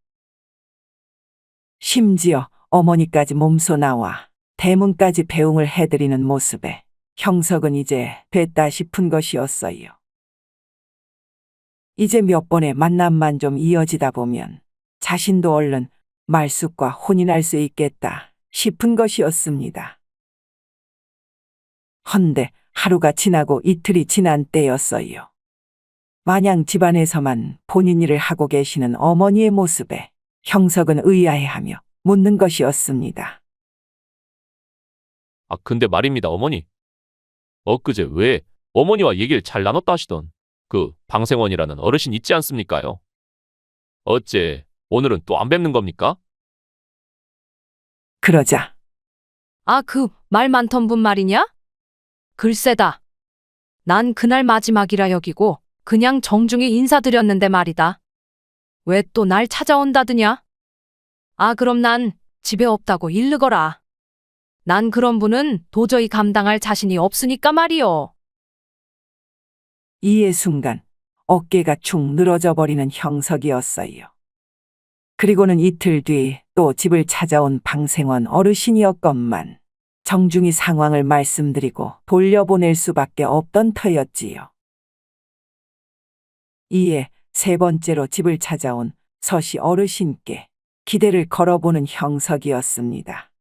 [SPEAKER 2] 심지어 어머니까지 몸소 나와 대문까지 배웅을 해드리는 모습에 형석은 이제 됐다 싶은 것이었어요. 이제 몇 번의 만남만 좀 이어지다 보면 자신도 얼른 말숙과 혼인할 수 있겠다 싶은 것이었습니다. 헌데 하루가 지나고 이틀이 지난 때였어요. 마냥 집안에서만 본인 일을 하고 계시는 어머니의 모습에 형석은 의아해하며 묻는 것이었습니다.
[SPEAKER 5] 아, 근데 말입니다, 어머니. 엊그제 왜 어머니와 얘기를 잘 나눴다 하시던 그 방생원이라는 어르신 있지 않습니까요? 어째 오늘은 또 안 뵙는 겁니까?
[SPEAKER 2] 그러자
[SPEAKER 3] 아, 그 말 많던 분 말이냐? 글쎄다. 난 그날 마지막이라 여기고 그냥 정중히 인사드렸는데 말이다. 왜 또 날 찾아온다드냐? 아, 그럼 난 집에 없다고 일르거라. 난 그런 분은 도저히 감당할 자신이 없으니까 말이요.
[SPEAKER 2] 이에 순간 어깨가 축 늘어져 버리는 형석이었어요. 그리고는 이틀 뒤 또 집을 찾아온 방생원 어르신이었건만 정중히 상황을 말씀드리고 돌려보낼 수밖에 없던 터였지요. 이에 세 번째로 집을 찾아온 서씨 어르신께 기대를 걸어보는 형석이었습니다.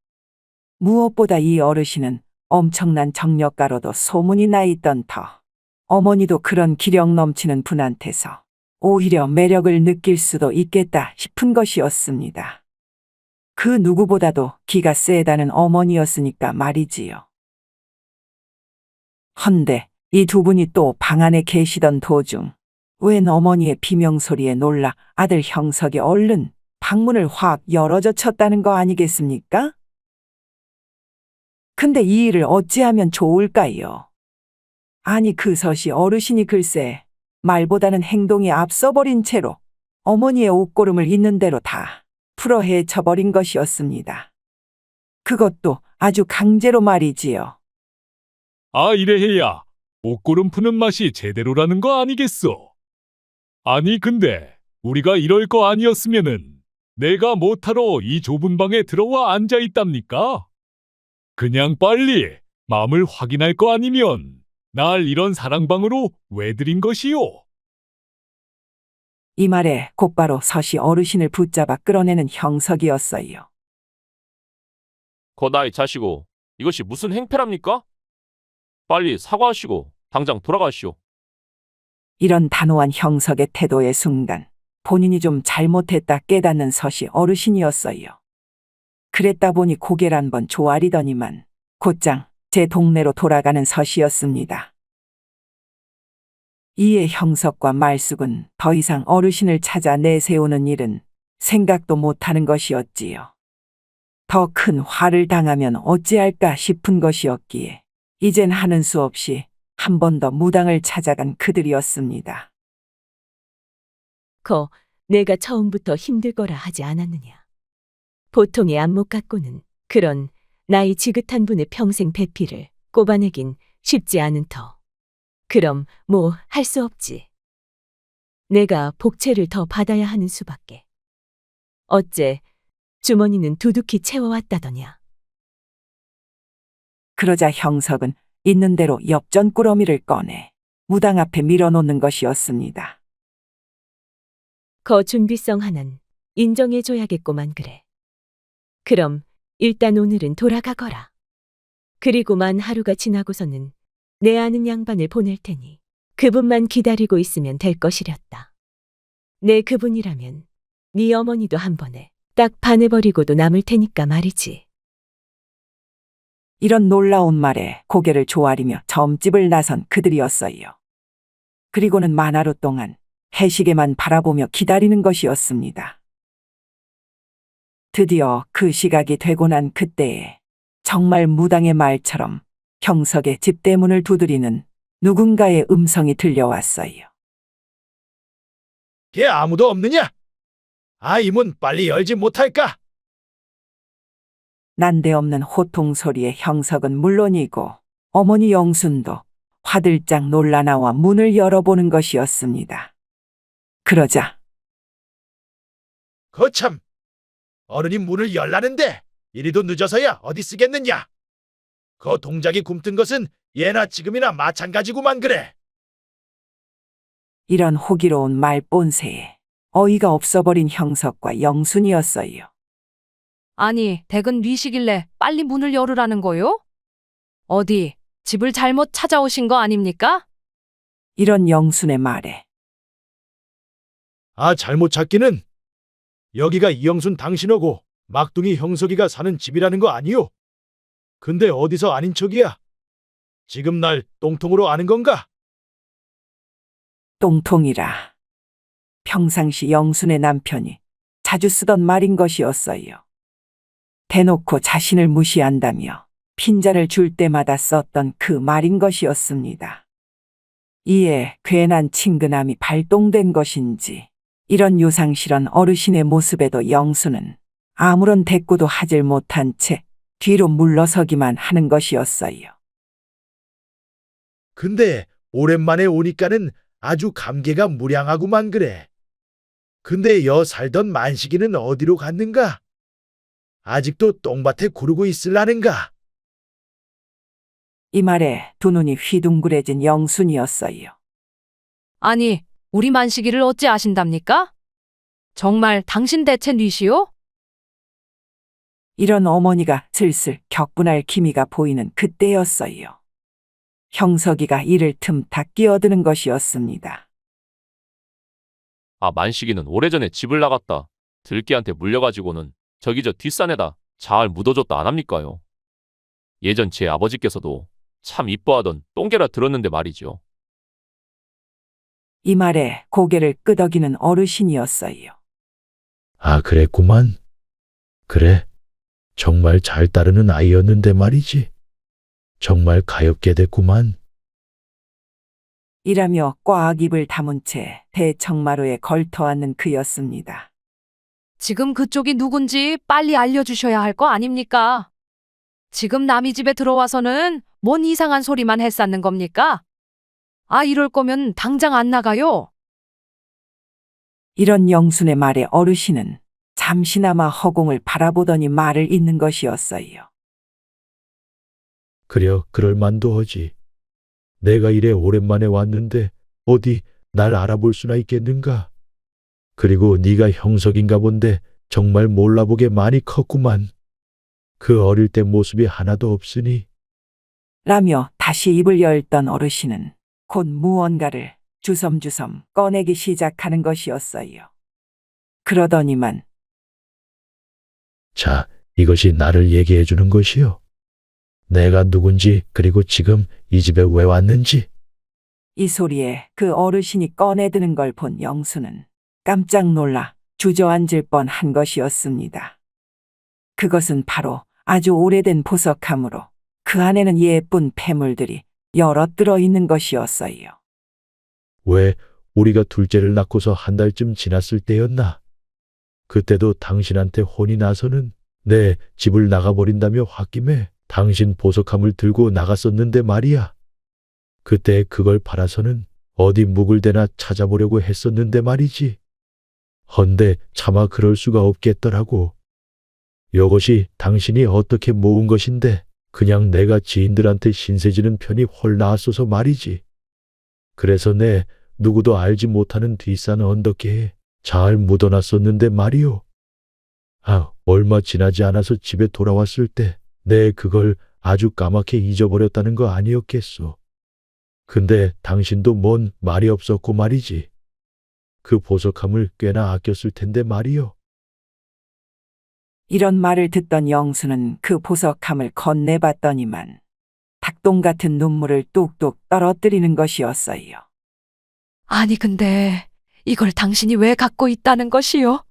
[SPEAKER 2] 무엇보다 이 어르신은 엄청난 정력가로도 소문이 나 있던 터 어머니도 그런 기력 넘치는 분한테서 오히려 매력을 느낄 수도 있겠다 싶은 것이었습니다. 그 누구보다도 기가 세다는 어머니였으니까 말이지요. 헌데 이 두 분이 또 방 안에 계시던 도중 웬 어머니의 비명소리에 놀라 아들 형석이 얼른 방문을 확 열어젖혔다는 거 아니겠습니까? 근데 이 일을 어찌하면 좋을까요? 아니 그 서씨 어르신이 글쎄 말보다는 행동이 앞서버린 채로 어머니의 옷고름을 있는 대로 다 풀어헤쳐버린 것이었습니다. 그것도 아주 강제로 말이지요.
[SPEAKER 12] 아, 이래해야 옷고름 푸는 맛이 제대로라는 거 아니겠소? 아니, 근데 우리가 이럴 거 아니었으면은 내가 뭐하러 이 좁은 방에 들어와 앉아 있답니까? 그냥 빨리 마음을 확인할 거 아니면 날 이런 사랑방으로 왜 들인 것이요?
[SPEAKER 2] 이 말에 곧바로 서시 어르신을 붙잡아 끌어내는 형석이었어요.
[SPEAKER 5] 거나이 자시고 이것이 무슨 행패랍니까? 빨리 사과하시고 당장 돌아가시오.
[SPEAKER 2] 이런 단호한 형석의 태도의 순간 본인이 좀 잘못했다 깨닫는 서시 어르신이었어요. 그랬다 보니 고개를 한번 조아리더니만 곧장 제 동네로 돌아가는 서시였습니다. 이에 형석과 말숙은 더 이상 어르신을 찾아 내세우는 일은 생각도 못하는 것이었지요. 더 큰 화를 당하면 어찌할까 싶은 것이었기에 이젠 하는 수 없이 한 번 더 무당을 찾아간 그들이었습니다.
[SPEAKER 9] 내가 처음부터 힘들 거라 하지 않았느냐. 보통의 안목 갖고는 그런 나이 지긋한 분의 평생 배필을 꼽아내긴 쉽지 않은 터. 그럼 뭐 할 수 없지. 내가 복채를 더 받아야 하는 수밖에. 어째 주머니는 두둑히 채워왔다더냐.
[SPEAKER 2] 그러자 형석은 있는 대로 엽전 꾸러미를 꺼내 무당 앞에 밀어놓는 것이었습니다.
[SPEAKER 9] 준비성 하나는 인정해줘야겠구만 그래. 그럼 일단 오늘은 돌아가거라. 그리고만 하루가 지나고서는 내 아는 양반을 보낼 테니 그분만 기다리고 있으면 될 것이렸다. 내 그분이라면 네 어머니도 한 번에 딱 반해버리고도 남을 테니까 말이지.
[SPEAKER 2] 이런 놀라운 말에 고개를 조아리며 점집을 나선 그들이었어요. 그리고는 만 하루 동안 해시계만 바라보며 기다리는 것이었습니다. 드디어 그 시각이 되고 난 그때에 정말 무당의 말처럼 형석의 집대문을 두드리는 누군가의 음성이 들려왔어요.
[SPEAKER 8] 걔 아무도 없느냐? 이 문 빨리 열지 못할까?
[SPEAKER 2] 난데없는 호통 소리에 형석은 물론이고 어머니 영순도 화들짝 놀라 나와 문을 열어보는 것이었습니다. 그러자
[SPEAKER 8] 거참, 어른이 문을 열라는데 이리도 늦어서야 어디 쓰겠느냐? 동작이 굼뜬 것은 예나 지금이나 마찬가지구만 그래.
[SPEAKER 2] 이런 호기로운 말본세에 어이가 없어버린 형석과 영순이었어요.
[SPEAKER 3] 아니, 댁은 뉘시길래 빨리 문을 열으라는 거요? 어디 집을 잘못 찾아오신 거 아닙니까?
[SPEAKER 2] 이런 영순의 말에
[SPEAKER 8] 잘못 찾기는 여기가 이영순 당신하고 막둥이 형석이가 사는 집이라는 거 아니요? 근데 어디서 아닌 척이야? 지금 날 똥통으로 아는 건가?
[SPEAKER 2] 똥통이라. 평상시 영순의 남편이 자주 쓰던 말인 것이었어요. 대놓고 자신을 무시한다며 핀잔을 줄 때마다 썼던 그 말인 것이었습니다. 이에 괜한 친근함이 발동된 것인지 이런 유상실한 어르신의 모습에도 영순은 아무런 대꾸도 하질 못한 채 뒤로 물러서기만 하는 것이었어요.
[SPEAKER 8] 근데 오랜만에 오니까는 아주 감개가 무량하구만 그래. 근데 여 살던 만식이는 어디로 갔는가? 아직도 똥밭에 구르고 있을라는가?
[SPEAKER 2] 이 말에 두 눈이 휘둥그레진 영순이었어요.
[SPEAKER 3] 아니, 우리 만식이를 어찌 아신답니까? 정말 당신 대체 뉘시오?
[SPEAKER 2] 이런 어머니가 슬슬 격분할 기미가 보이는 그때였어요. 형석이가 이를 틈타 끼어드는 것이었습니다.
[SPEAKER 5] 만식이는 오래전에 집을 나갔다 들깨한테 물려가지고는 저기 저 뒷산에다 잘 묻어줬다 안 합니까요? 예전 제 아버지께서도 참 이뻐하던 똥개라 들었는데 말이죠.
[SPEAKER 2] 이 말에 고개를 끄덕이는 어르신이었어요.
[SPEAKER 8] 그랬구만. 그래, 정말 잘 따르는 아이였는데 말이지. 정말 가엾게 됐구만.
[SPEAKER 2] 이라며 꽉 입을 다문 채 대청마루에 걸터앉는 그였습니다.
[SPEAKER 3] 지금 그쪽이 누군지 빨리 알려주셔야 할 거 아닙니까? 지금 남이 집에 들어와서는 뭔 이상한 소리만 해쌌는 겁니까? 이럴 거면 당장 안 나가요.
[SPEAKER 2] 이런 영순의 말에 어르신은 잠시나마 허공을 바라보더니 말을 잇는 것이었어요.
[SPEAKER 8] 그려 그럴 만도 하지. 내가 이래 오랜만에 왔는데 어디 날 알아볼 수나 있겠는가? 그리고 네가 형석인가 본데 정말 몰라보게 많이 컸구만. 그 어릴 때 모습이 하나도 없으니.
[SPEAKER 2] 라며 다시 입을 열던 어르신은 곧 무언가를 주섬주섬 꺼내기 시작하는 것이었어요. 그러더니만
[SPEAKER 8] 자, 이것이 나를 얘기해 주는 것이요. 내가 누군지 그리고 지금 이 집에 왜 왔는지.
[SPEAKER 2] 이 소리에 그 어르신이 꺼내드는 걸 본 영수는 깜짝 놀라 주저앉을 뻔한 것이었습니다. 그것은 바로 아주 오래된 보석함으로 그 안에는 예쁜 폐물들이 여러 들어있는 것이었어요.
[SPEAKER 8] 왜 우리가 둘째를 낳고서 한 달쯤 지났을 때였나? 그때도 당신한테 혼이 나서는 내 집을 나가버린다며 홧김에 당신 보석함을 들고 나갔었는데 말이야. 그때 그걸 팔아서는 어디 묵을 데나 찾아보려고 했었는데 말이지. 헌데 차마 그럴 수가 없겠더라고. 이것이 당신이 어떻게 모은 것인데 그냥 내가 지인들한테 신세지는 편이 홀 나왔어서 말이지. 그래서 내 누구도 알지 못하는 뒷산 언덕계에 잘 묻어놨었는데 말이오. 아, 얼마 지나지 않아서 집에 돌아왔을 때 내 그걸 아주 까맣게 잊어버렸다는 거 아니었겠소. 근데 당신도 뭔 말이 없었고 말이지. 그 보석함을 꽤나 아꼈을 텐데 말이오.
[SPEAKER 2] 이런 말을 듣던 영수는 그 보석함을 건네봤더니만 닭똥 같은 눈물을 뚝뚝 떨어뜨리는 것이었어요.
[SPEAKER 3] 아니 근데 이걸 당신이 왜 갖고 있다는 것이요?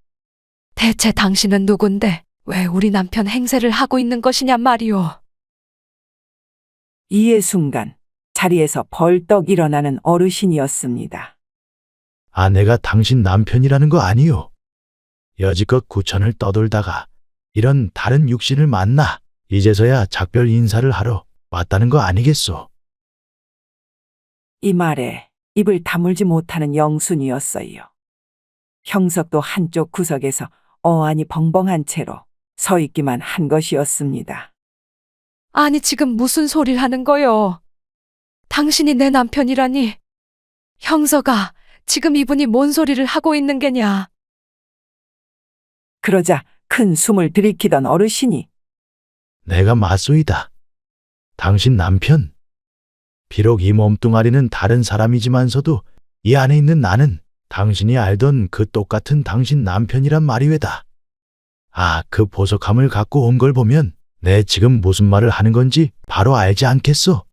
[SPEAKER 3] 대체 당신은 누군데 왜 우리 남편 행세를 하고 있는 것이냔 말이오.
[SPEAKER 2] 이에 순간 자리에서 벌떡 일어나는 어르신이었습니다.
[SPEAKER 8] 아내가 당신 남편이라는 거 아니오. 여지껏 구천을 떠돌다가 이런 다른 육신을 만나 이제서야 작별 인사를 하러 왔다는 거 아니겠소.
[SPEAKER 2] 이 말에 입을 다물지 못하는 영순이었어요. 형석도 한쪽 구석에서 어안이 벙벙한 채로 서 있기만 한 것이었습니다.
[SPEAKER 3] 아니 지금 무슨 소리를 하는 거요? 당신이 내 남편이라니. 형서가 지금 이분이 뭔 소리를 하고 있는 게냐?
[SPEAKER 2] 그러자 큰 숨을 들이키던 어르신이
[SPEAKER 8] 내가 맞소이다. 당신 남편. 비록 이 몸뚱아리는 다른 사람이지만서도 이 안에 있는 나는 당신이 알던 그 똑같은 당신 남편이란 말이외다. 아, 그 보석함을 갖고 온 걸 보면 내 지금 무슨 말을 하는 건지 바로 알지 않겠소?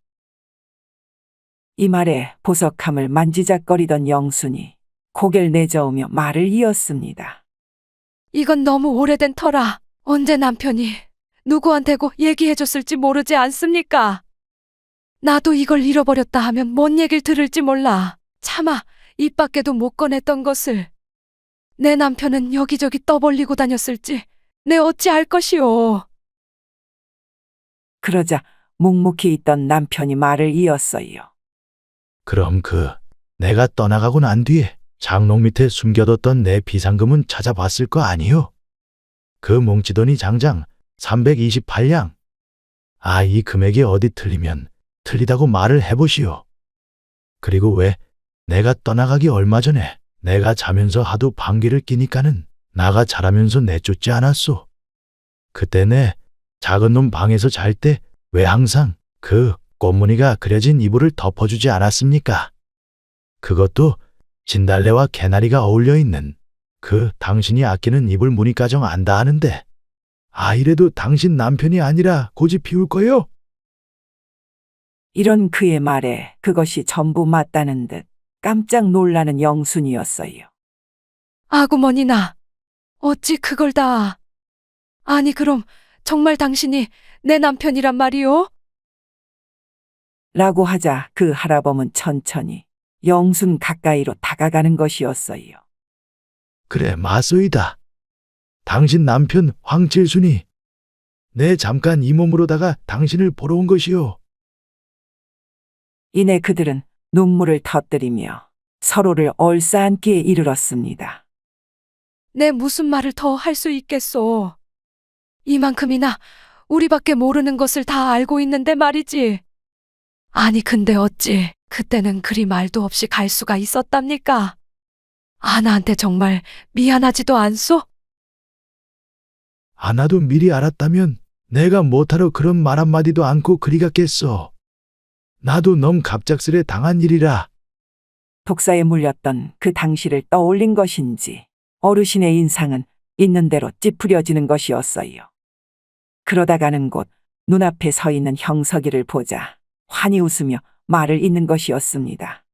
[SPEAKER 2] 이 말에 보석함을 만지작거리던 영순이 고개를 내저으며 말을 이었습니다.
[SPEAKER 3] 이건 너무 오래된 터라 언제 남편이 누구한테고 얘기해줬을지 모르지 않습니까? 나도 이걸 잃어버렸다 하면 뭔 얘기를 들을지 몰라. 차마 입 밖에도 못 꺼냈던 것을. 내 남편은 여기저기 떠벌리고 다녔을지 내 어찌 알 것이오.
[SPEAKER 2] 그러자 묵묵히 있던 남편이 말을 이었어요.
[SPEAKER 8] 그럼 내가 떠나가고 난 뒤에 장롱 밑에 숨겨뒀던 내 비상금은 찾아봤을 거 아니요? 그 뭉치돈이 장장 328량. 아, 이 금액이 어디 틀리면 틀리다고 말을 해보시오. 그리고 왜 내가 떠나가기 얼마 전에 내가 자면서 하도 방귀를 끼니까는 나가 자라면서 내쫓지 않았소. 그때 내 작은 놈 방에서 잘 때 왜 항상 그 꽃무늬가 그려진 이불을 덮어주지 않았습니까? 그것도 진달래와 개나리가 어울려 있는 그 당신이 아끼는 이불 무늬가정 안다 하는데 아, 이래도 당신 남편이 아니라 고집 피울 거요?
[SPEAKER 2] 이런 그의 말에 그것이 전부 맞다는 듯 깜짝 놀라는 영순이었어요.
[SPEAKER 3] 아구머니나 어찌 그걸 다. 아니 그럼 정말 당신이 내 남편이란 말이오?
[SPEAKER 2] 라고 하자 그 할아범은 천천히 영순 가까이로 다가가는 것이었어요.
[SPEAKER 8] 그래, 맞소이다. 당신 남편 황칠순이 내 잠깐 이 몸으로다가 당신을 보러 온 것이요.
[SPEAKER 2] 이내 그들은 눈물을 터뜨리며 서로를 얼싸안기에 이르렀습니다.
[SPEAKER 3] 내 무슨 말을 더 할 수 있겠소. 이만큼이나 우리밖에 모르는 것을 다 알고 있는데 말이지. 아니 근데 어찌 그때는 그리 말도 없이 갈 수가 있었답니까? 아나한테 정말 미안하지도 않소?
[SPEAKER 8] 아나도 미리 알았다면 내가 못하러 그런 말 한마디도 않고 그리 갔겠어. 나도 너무 갑작스레 당한 일이라.
[SPEAKER 2] 독사에 물렸던 그 당시를 떠올린 것인지 어르신의 인상은 있는 대로 찌푸려지는 것이었어요. 그러다가는 곧 눈앞에 서 있는 형석이를 보자 환히 웃으며 말을 잇는 것이었습니다.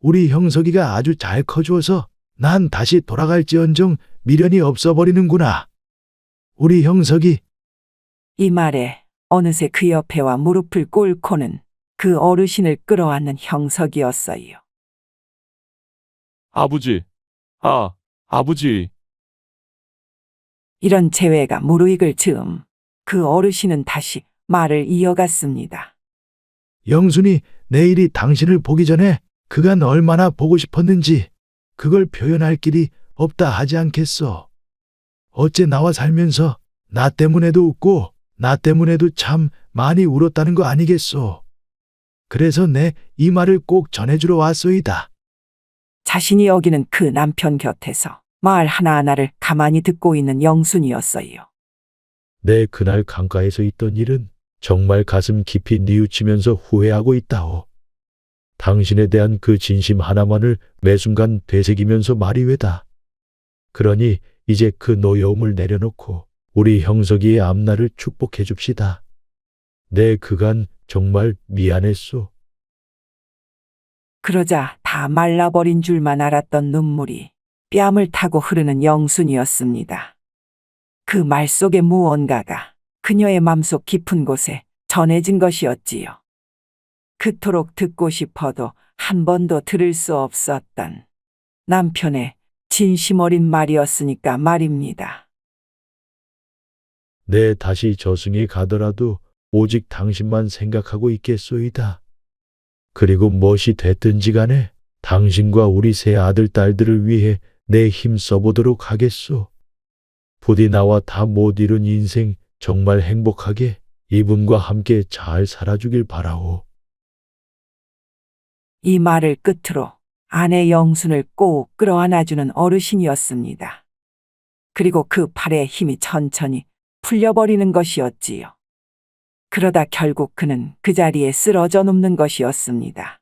[SPEAKER 8] 우리 형석이가 아주 잘 커주어서 난 다시 돌아갈지언정 미련이 없어버리는구나. 우리 형석이.
[SPEAKER 2] 이 말에 어느새 그 옆에와 무릎을 꿇고는 그 어르신을 끌어안는 형석이었어요.
[SPEAKER 5] 아버지, 아버지.
[SPEAKER 2] 이런 재회가 무르익을 즈음 그 어르신은 다시 말을 이어갔습니다.
[SPEAKER 8] 영순이 내일이 당신을 보기 전에 그간 얼마나 보고 싶었는지 그걸 표현할 길이 없다 하지 않겠어. 어째 나와 살면서 나 때문에도 웃고 나 때문에도 참 많이 울었다는 거 아니겠소. 그래서 내 이 말을 꼭 전해주러 왔소이다.
[SPEAKER 2] 자신이 여기는 그 남편 곁에서 말 하나하나를 가만히 듣고 있는 영순이었어요.
[SPEAKER 8] 내 그날 강가에서 있던 일은 정말 가슴 깊이 뉘우치면서 후회하고 있다오. 당신에 대한 그 진심 하나만을 매 순간 되새기면서 말이 외다. 그러니 이제 그 노여움을 내려놓고 우리 형석이의 앞날을 축복해 줍시다. 내 그간 정말 미안했소.
[SPEAKER 2] 그러자 다 말라버린 줄만 알았던 눈물이 뺨을 타고 흐르는 영순이었습니다. 그 말 속의 무언가가 그녀의 맘속 깊은 곳에 전해진 것이었지요. 그토록 듣고 싶어도 한 번도 들을 수 없었던 남편의 진심 어린 말이었으니까 말입니다.
[SPEAKER 8] 내 다시 저승에 가더라도 오직 당신만 생각하고 있겠소이다. 그리고 무엇이 됐든지 간에 당신과 우리 세 아들, 딸들을 위해 내 힘 써보도록 하겠소. 부디 나와 다 못 이룬 인생 정말 행복하게 이분과 함께 잘 살아주길 바라오.
[SPEAKER 2] 이 말을 끝으로 아내 영순을 꼭 끌어안아주는 어르신이었습니다. 그리고 그 팔의 힘이 천천히 풀려버리는 것이었지요. 그러다 결국 그는 그 자리에 쓰러져 눕는 것이었습니다.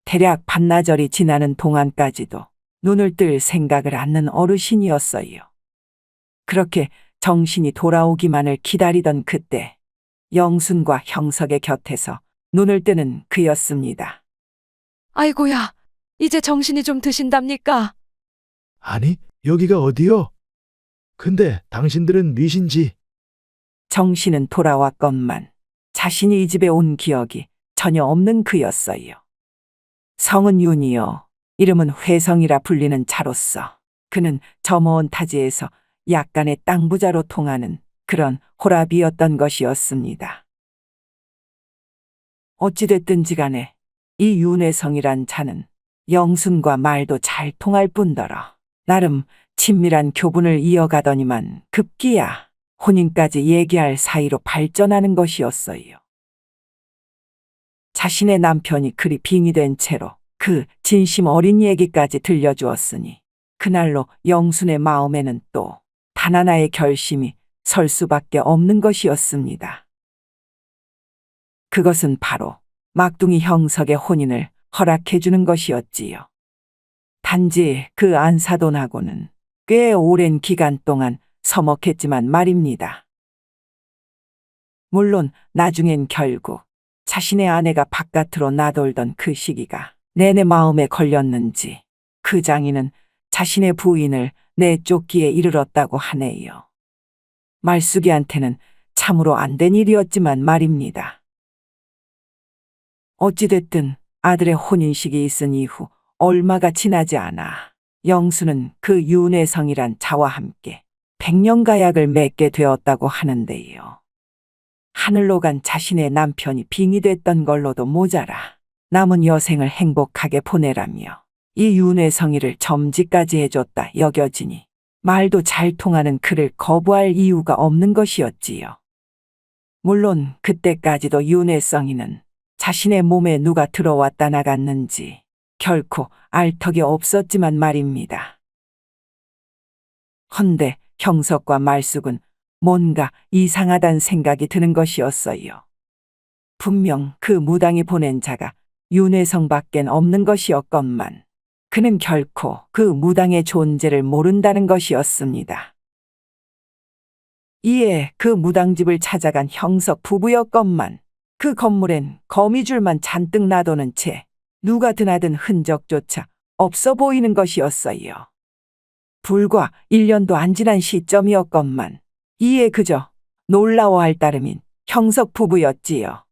[SPEAKER 2] 대략 반나절이 지나는 동안까지도 눈을 뜰 생각을 않는 어르신이었어요. 그렇게 정신이 돌아오기만을 기다리던 그때 영순과 형석의 곁에서 눈을 뜨는 그였습니다.
[SPEAKER 3] 아이고야, 이제 정신이 좀 드신답니까?
[SPEAKER 8] 아니, 여기가 어디요? 근데 당신들은 뉘신지?
[SPEAKER 2] 정신은 돌아왔건만 자신이 이 집에 온 기억이 전혀 없는 그였어요. 성은 윤이요. 이름은 회성이라 불리는 자로서 그는 저 먼 타지에서 약간의 땅 부자로 통하는 그런 호랍이었던 것이었습니다. 어찌됐든지 간에 이 윤회성이란 자는 영순과 말도 잘 통할 뿐더러 나름 친밀한 교분을 이어가더니만 급기야 혼인까지 얘기할 사이로 발전하는 것이었어요. 자신의 남편이 그리 빙의된 채로 그 진심 어린 얘기까지 들려주었으니 그날로 영순의 마음에는 또 단 하나의 결심이 설 수밖에 없는 것이었습니다. 그것은 바로 막둥이 형석의 혼인을 허락해 주는 것이었지요. 단지 그 안사돈하고는 꽤 오랜 기간 동안 서먹했지만 말입니다. 물론 나중엔 결국 자신의 아내가 바깥으로 나돌던 그 시기가 내내 마음에 걸렸는지 그 장인은 자신의 부인을 내쫓기에 이르렀다고 하네요. 말숙이한테는 참으로 안 된 일이었지만 말입니다. 어찌됐든 아들의 혼인식이 있은 이후 얼마가 지나지 않아 영수는 그 윤회성이란 자와 함께 백년가약을 맺게 되었다고 하는데요. 하늘로 간 자신의 남편이 빙의됐던 걸로도 모자라 남은 여생을 행복하게 보내라며 이 윤회성이를 점지까지 해줬다 여겨지니 말도 잘 통하는 그를 거부할 이유가 없는 것이었지요. 물론 그때까지도 윤회성이는 자신의 몸에 누가 들어왔다 나갔는지 결코 알 턱이 없었지만 말입니다. 헌데 형석과 말숙은 뭔가 이상하단 생각이 드는 것이었어요. 분명 그 무당이 보낸 자가 윤회성밖엔 없는 것이었건만 그는 결코 그 무당의 존재를 모른다는 것이었습니다. 이에 그 무당집을 찾아간 형석 부부였건만 그 건물엔 거미줄만 잔뜩 놔두는 채 누가 드나든 흔적조차 없어 보이는 것이었어요. 불과 1년도 안 지난 시점이었건만 이에 그저 놀라워할 따름인 형석 부부였지요.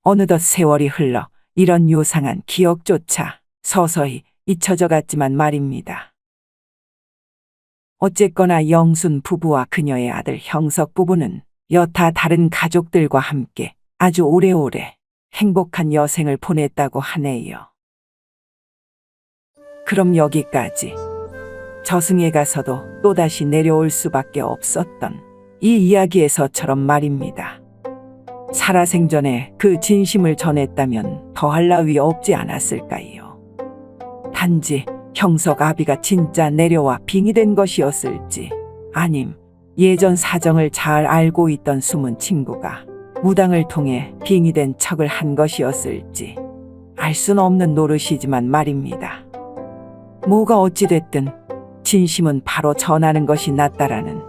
[SPEAKER 2] 어느덧 세월이 흘러 이런 요상한 기억조차 서서히 잊혀져 갔지만 말입니다. 어쨌거나 영순 부부와 그녀의 아들 형석 부부는 여타 다른 가족들과 함께 아주 오래오래 행복한 여생을 보냈다고 하네요. 그럼 여기까지 저승에 가서도 또다시 내려올 수밖에 없었던 이 이야기에서처럼 말입니다. 살아생전에 그 진심을 전했다면 더할 나위 없지 않았을까요? 단지 형석 아비가 진짜 내려와 빙의된 것이었을지 아님 예전 사정을 잘 알고 있던 숨은 친구가 무당을 통해 빙의된 척을 한 것이었을지 알 순 없는 노릇이지만 말입니다. 뭐가 어찌됐든 진심은 바로 전하는 것이 낫다라는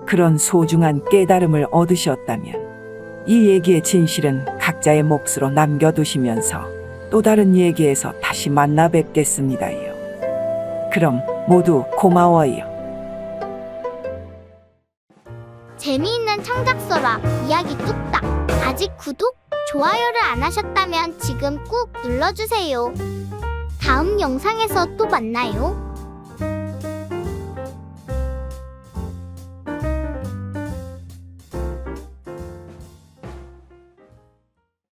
[SPEAKER 2] 그런 소중한 깨달음을 얻으셨다면 이 얘기의 진실은 각자의 몫으로 남겨두시면서 또 다른 얘기에서 다시 만나 뵙겠습니다요. 그럼 모두 고마워요.
[SPEAKER 1] 재미있는 창작서라 이야기 뚝딱. 아직 구독, 좋아요를 안 하셨다면 지금 꾹 눌러주세요. 다음 영상에서 또 만나요.